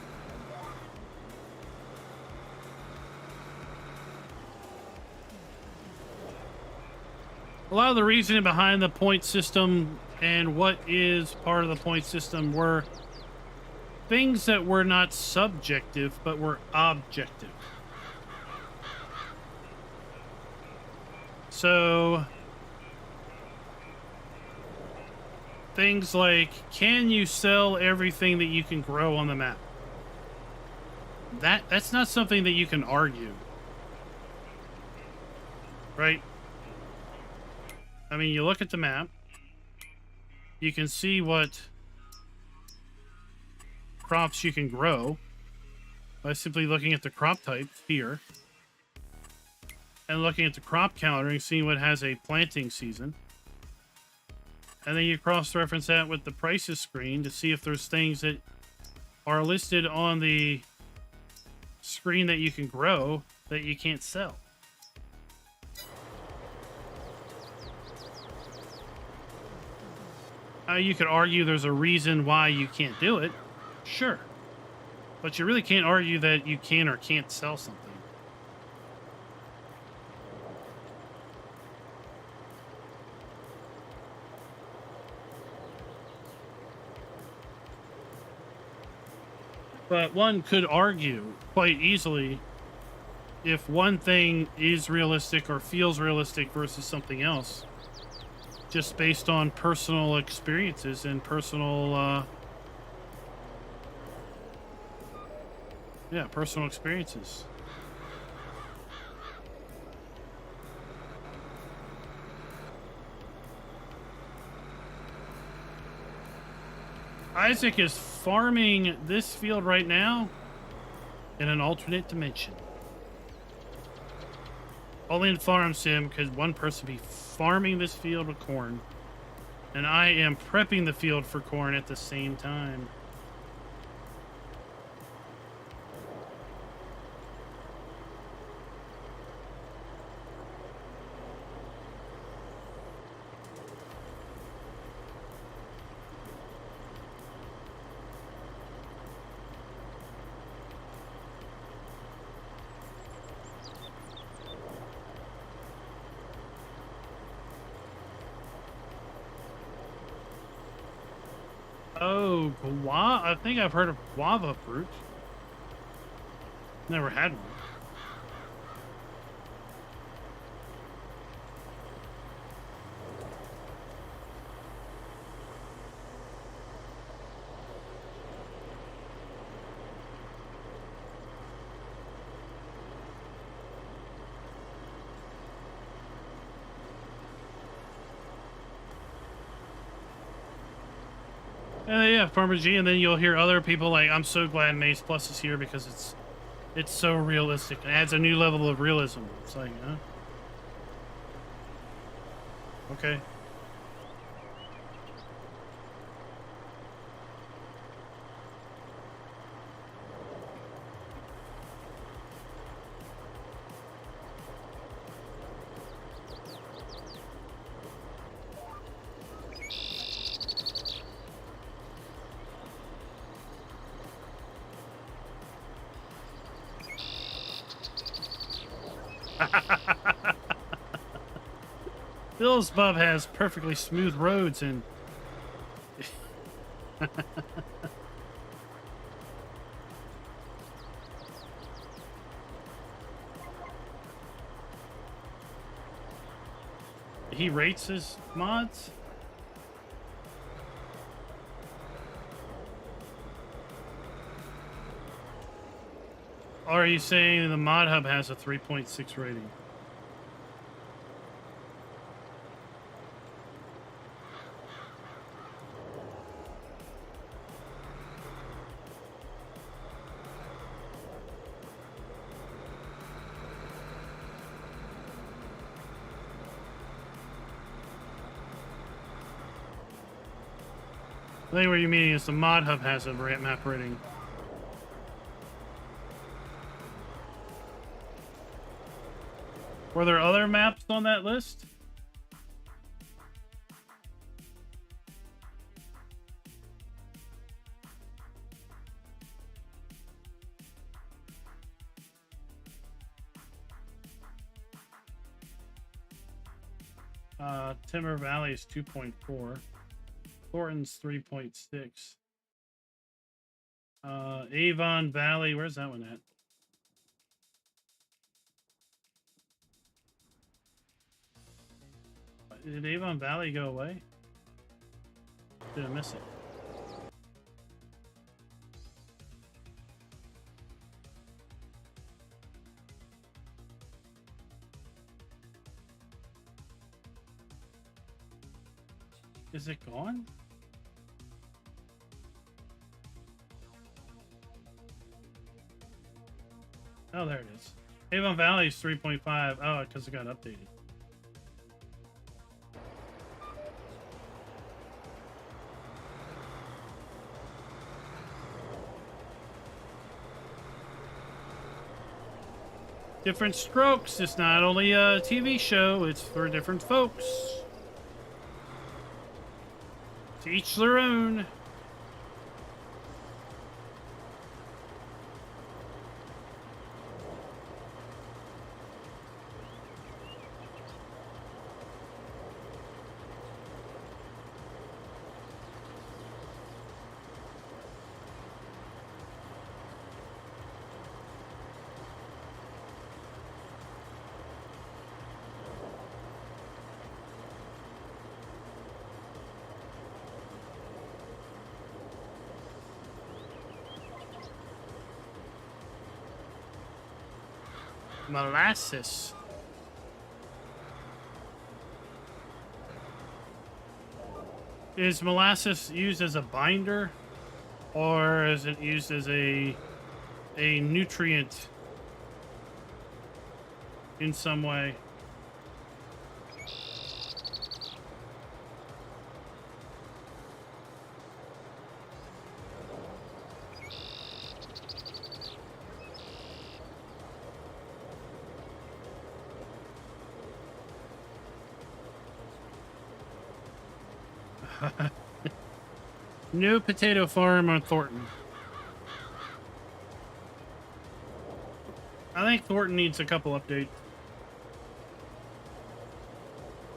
A lot of the reasoning behind the point system and what is part of the point system were things that were not subjective, but were objective. So things like, can you sell everything that you can grow on the map? That's not something that you can argue. Right? I mean, you look at the map, you can see what crops you can grow by simply looking at the crop type here and looking at the crop counter and seeing what has a planting season. And then you cross-reference that with the prices screen to see if there's things that are listed on the screen that you can grow that you can't sell. You could argue there's a reason why you can't do it. Sure. But you really can't argue that you can or can't sell something. But one could argue quite easily if one thing is realistic or feels realistic versus something else, just based on personal experiences and personal, personal experiences. Isaac is farming this field right now in an alternate dimension. Only in Farm Sim could one person be farming this field with corn, and I am prepping the field for corn at the same time. Oh, guava. I think I've heard of guava fruit. Never had one. Yeah, Farmer G, and then you'll hear other people like, I'm so glad Maze Plus is here because it's so realistic. It adds a new level of realism. It's like, huh? Okay. Bill's Bub has perfectly smooth roads and he rates his mods. Or are you saying the Mod Hub has a 3.6 rating? I think what you're meaning is the mod hub has a map rating. Were there other maps on that list? Timber Valley is 2.4. Thornton's 3.6. Avon Valley, where's that one at? Did Avon Valley go away? Did I miss it? Is it gone? Oh, there it is. Avon Valley is 3.5. Oh, because it got updated. Different strokes. It's not only a TV show, it's for different folks. To each their own. Molasses. Is molasses used as a binder, or is it used as a nutrient in some way? New potato farm on Thornton. I think Thornton needs a couple updates.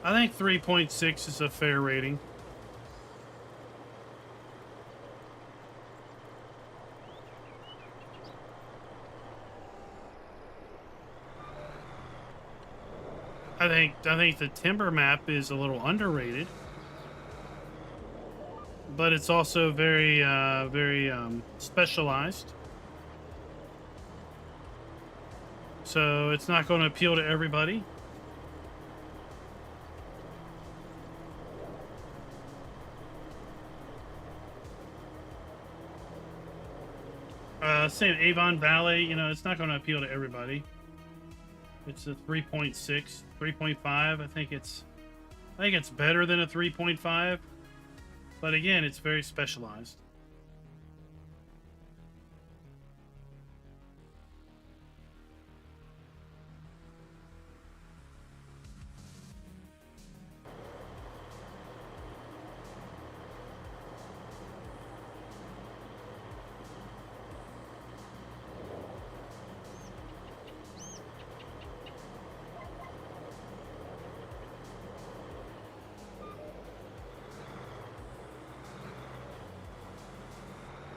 I think 3.6 is a fair rating. I think the timber map is a little underrated. But it's also very specialized. So it's not going to appeal to everybody. Same Avon Valley, you know, it's not going to appeal to everybody. It's a 3.6, 3.5. I think it's better than a 3.5. But again, it's very specialized.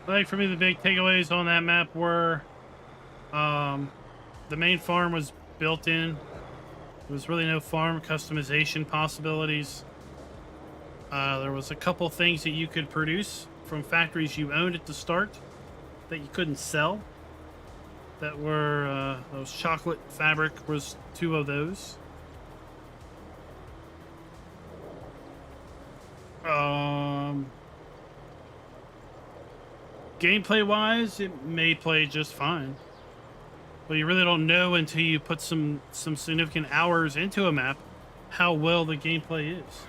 I think for me, the big takeaways on that map were the main farm was built in. There was really no farm customization possibilities. There was a couple things that you could produce from factories you owned at the start that you couldn't sell. That were those chocolate fabric was 2 of those. Gameplay wise, it may play just fine, but you really don't know until you put some significant hours into a map how well the gameplay is.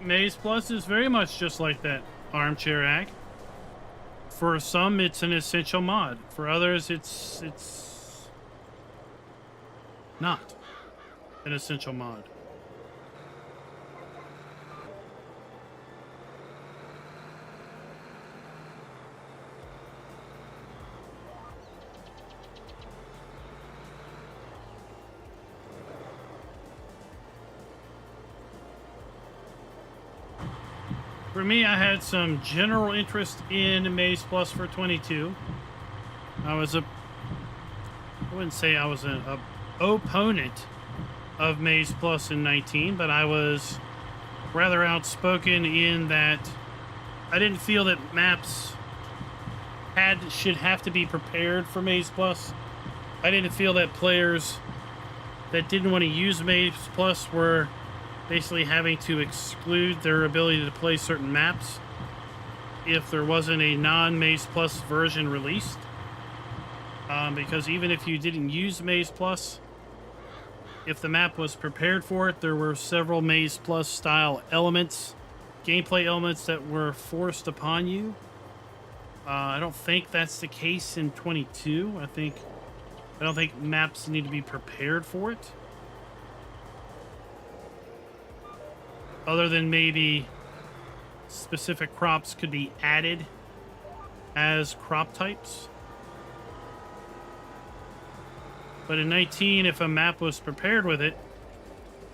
Maize Plus is very much just like that, Armchair Ag. For some, it's an essential mod. For others, it's not an essential mod. For me, I had some general interest in Maize Plus for 22. I wouldn't say I was an opponent of Maize Plus in 19, but I was rather outspoken in that I didn't feel that maps should have to be prepared for Maize Plus. I didn't feel that players that didn't want to use Maize Plus were basically having to exclude their ability to play certain maps if there wasn't a non-Maize Plus version released. Because even if you didn't use Maize Plus, if the map was prepared for it, there were several Maize Plus style elements, gameplay elements that were forced upon you. I don't think that's the case in 22. I don't think maps need to be prepared for it. Other than maybe specific crops could be added as crop types. But in 19, if a map was prepared with it,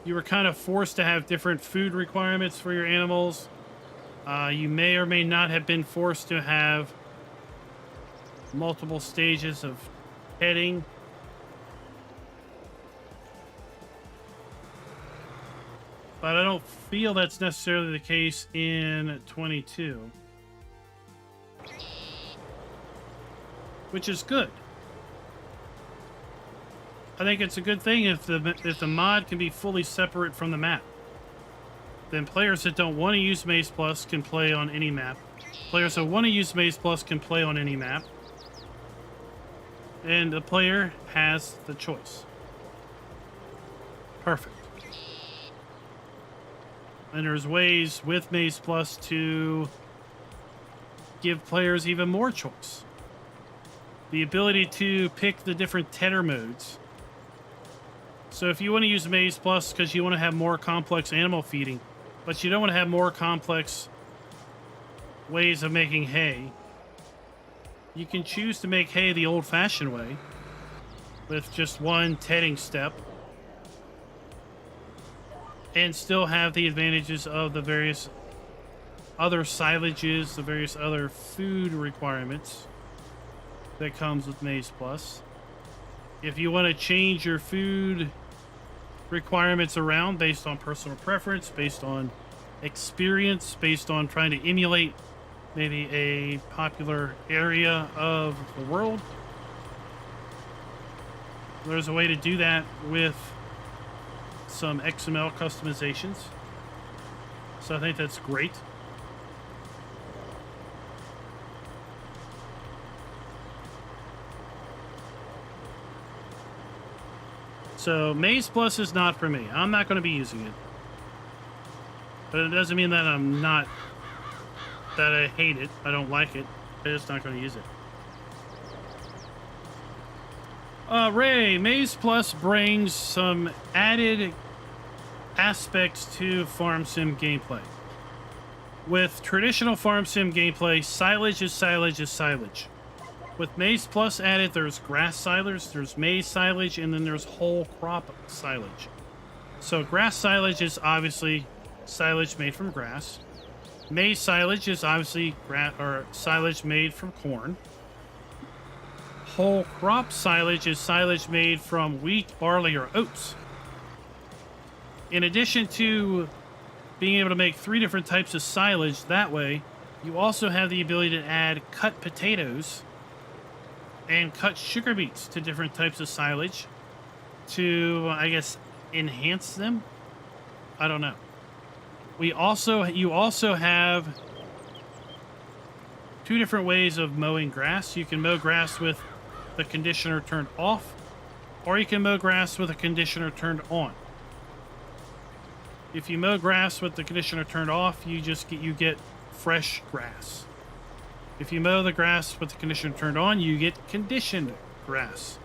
you were kind of forced to have different food requirements for your animals. You may or may not have been forced to have multiple stages of heading. But I don't feel that's necessarily the case in 22. Which is good. I think it's a good thing if the mod can be fully separate from the map. Then players that don't want to use Maize Plus can play on any map. Players that want to use Maize Plus can play on any map. And the player has the choice. Perfect. And there's ways with Maize Plus to give players even more choice. The ability to pick the different tedder modes. So if you want to use Maize Plus because you want to have more complex animal feeding, but you don't want to have more complex ways of making hay, you can choose to make hay the old-fashioned way with just one tedding step and still have the advantages of the various other silages, the various other food requirements that comes with Maize Plus. If you want to change your food requirements around based on personal preference, based on experience, based on trying to emulate maybe a popular area of the world, there's a way to do that with some XML customizations. So I think that's great. So Maize Plus is not for me. I'm not going to be using it. But it doesn't mean that that I hate it. I don't like it. I'm just not going to use it. Ray, Maize Plus brings some added aspects to farm sim gameplay. With traditional farm sim gameplay, silage is silage is silage. With Maize Plus added, there's grass silage, there's maize silage, and then there's whole crop silage. So grass silage is obviously silage made from grass. Maize silage is obviously silage made from corn. Whole crop silage is silage made from wheat, barley, or oats. In addition to being able to make 3 different types of silage that way, you also have the ability to add cut potatoes and cut sugar beets to different types of silage to, I guess, enhance them. I don't know. You also have 2 different ways of mowing grass. You can mow grass with the conditioner turned off, or you can mow grass with a conditioner turned on. If you mow grass with the conditioner turned off, you get fresh grass. If you mow the grass with the conditioner turned on, you get conditioned grass.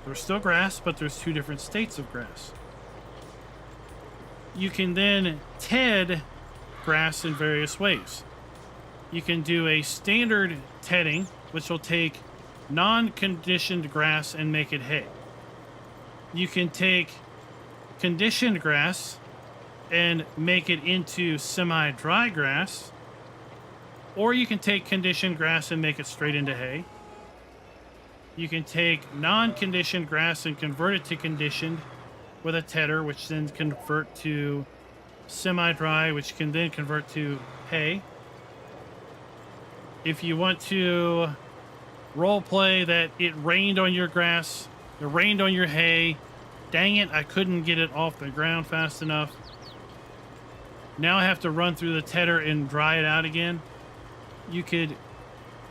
There's still grass, but there's two different states of grass. You can then ted grass in various ways. You can do a standard tedding, which will take non-conditioned grass and make it hay. You can take conditioned grass and make it into semi-dry grass, or you can take conditioned grass and make it straight into hay. You can take non-conditioned grass and convert it to conditioned with a tedder, which then convert to semi-dry, which can then convert to hay. If you want to role play that it rained on your grass, it rained on your hay, dang it, I couldn't get it off the ground fast enough. Now I have to run through the tedder and dry it out again. You could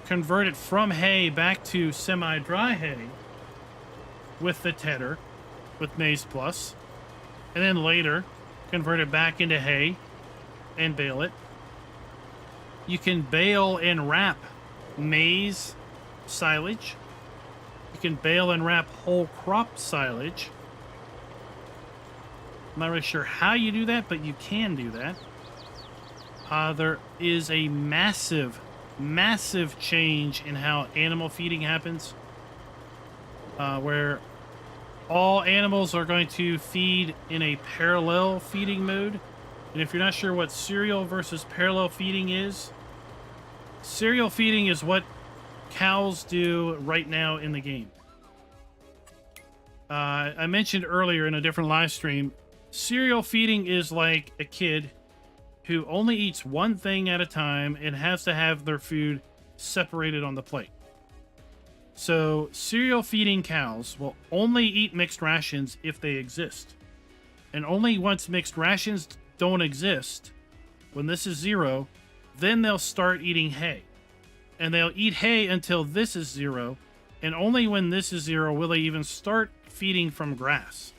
convert it from hay back to semi-dry hay with the tedder, with Maize Plus, and then later convert it back into hay and bale it. You can bale and wrap maize silage. You can bale and wrap whole crop silage. I'm not really sure how you do that, but you can do that. There is a massive change in how animal feeding happens, where all animals are going to feed in a parallel feeding mode. And if you're not sure what serial versus parallel feeding is, serial feeding is what cows do right now in the game. I mentioned earlier in a different live stream, serial feeding is like a kid who only eats one thing at a time and has to have their food separated on the plate. So cereal feeding cows will only eat mixed rations if they exist. And only once mixed rations don't exist, when this is 0, then they'll start eating hay. And they'll eat hay until this is 0, and only when this is 0 will they even start feeding from grass.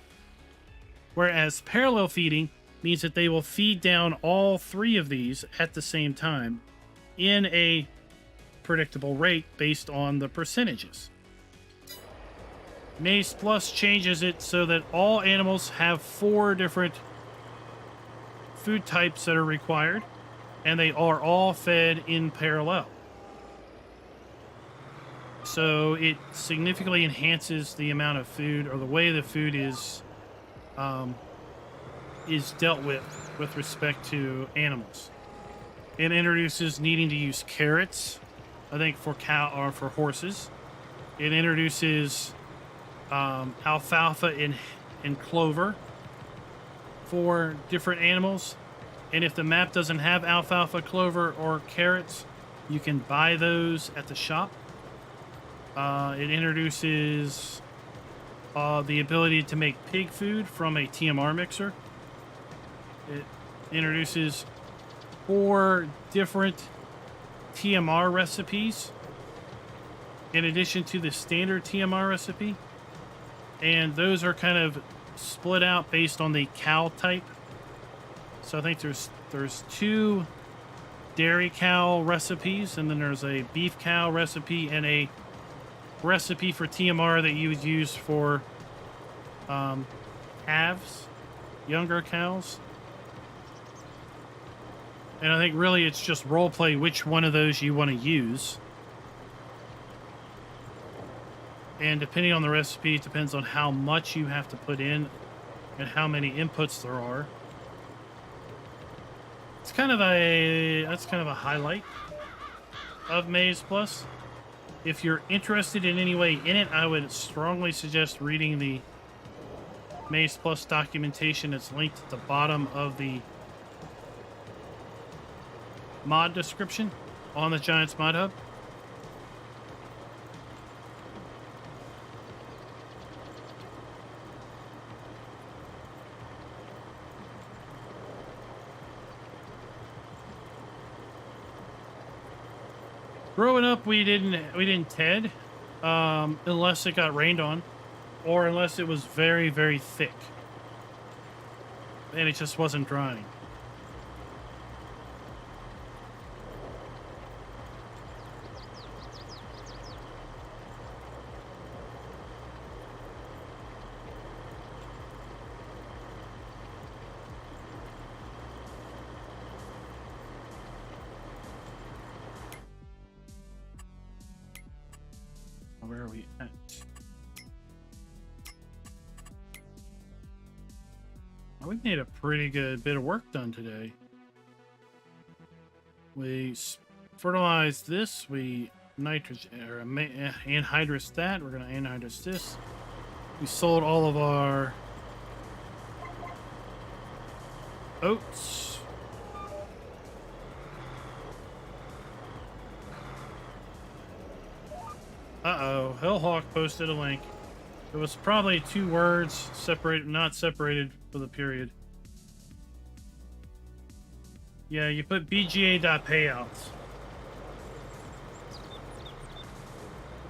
Whereas parallel feeding means that they will feed down all 3 of these at the same time in a predictable rate based on the percentages. Maize Plus changes it so that all animals have 4 different food types that are required, and they are all fed in parallel. So it significantly enhances the amount of food, or the way the food is dealt with respect to animals. It introduces needing to use carrots, I think, for cow or for horses. It introduces alfalfa and clover for different animals. And if the map doesn't have alfalfa, clover, or carrots, you can buy those at the shop. It introduces the ability to make pig food from a TMR mixer. It introduces 4 different TMR recipes in addition to the standard TMR recipe. And those are kind of split out based on the cow type. So I think there's 2 dairy cow recipes, and then there's a beef cow recipe and a recipe for TMR that you would use for calves, younger cows. And I think really it's just role play which one of those you want to use. And depending on the recipe, it depends on how much you have to put in and how many inputs there are. That's kind of a highlight of Maize Plus. If you're interested in any way in it, I would strongly suggest reading the Maize Plus documentation. It's linked at the bottom of the mod description on the Giants Mod Hub. Growing up, we didn't ted unless it got rained on, or unless it was very, very thick. and it just wasn't drying. Where are we at? We made a pretty good bit of work done today. We fertilized this. We anhydrous that. We're going to anhydrous this. We sold all of our oats. Uh-oh. Hellhawk posted a link. It was probably 2 words separated, not separated for the period. Yeah, you put BGA.payouts.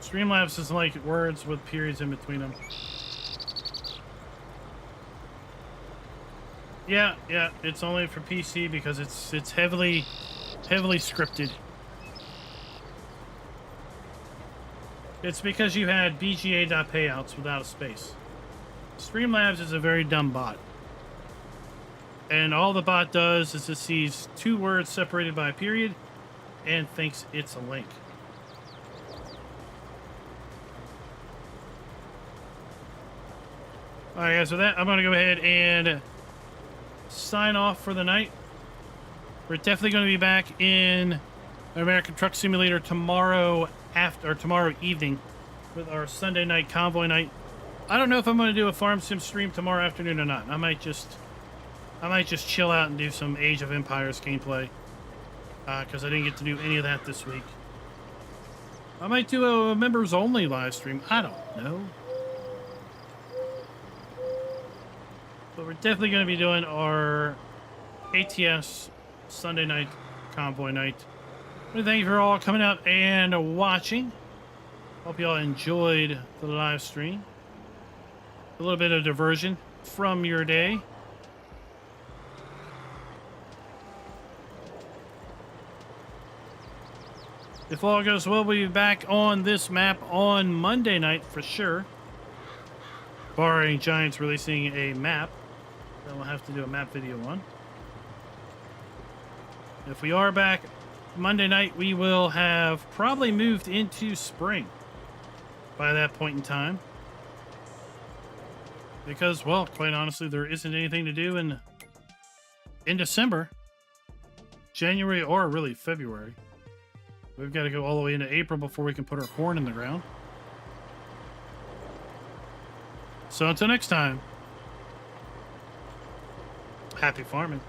Streamlabs is like words with periods in between them. Yeah, it's only for PC because it's heavily scripted. It's because you had BGA.payouts without a space. Streamlabs is a very dumb bot. And all the bot does is it sees 2 words separated by a period and thinks it's a link. Alright guys, with that, I'm going to go ahead and sign off for the night. We're definitely going to be back in American Truck Simulator tomorrow evening with our Sunday night convoy night. I don't know if I'm going to do a farm sim stream tomorrow afternoon or not. I might just chill out and do some Age of Empires gameplay because I didn't get to do any of that this week. I might do a members only live stream. I don't know. But we're definitely going to be doing our ATS Sunday night convoy night. Well, thank you for all coming out and watching. Hope you all enjoyed the live stream. A little bit of diversion from your day. If all goes well, we'll be back on this map on Monday night for sure. Barring Giants releasing a map that we'll have to do a map video on. If we are back Monday night, we will have probably moved into spring by that point in time. Because, well, quite honestly, there isn't anything to do in December, January, or really February. We've got to go all the way into April before we can put our corn in the ground. So until next time, happy farming.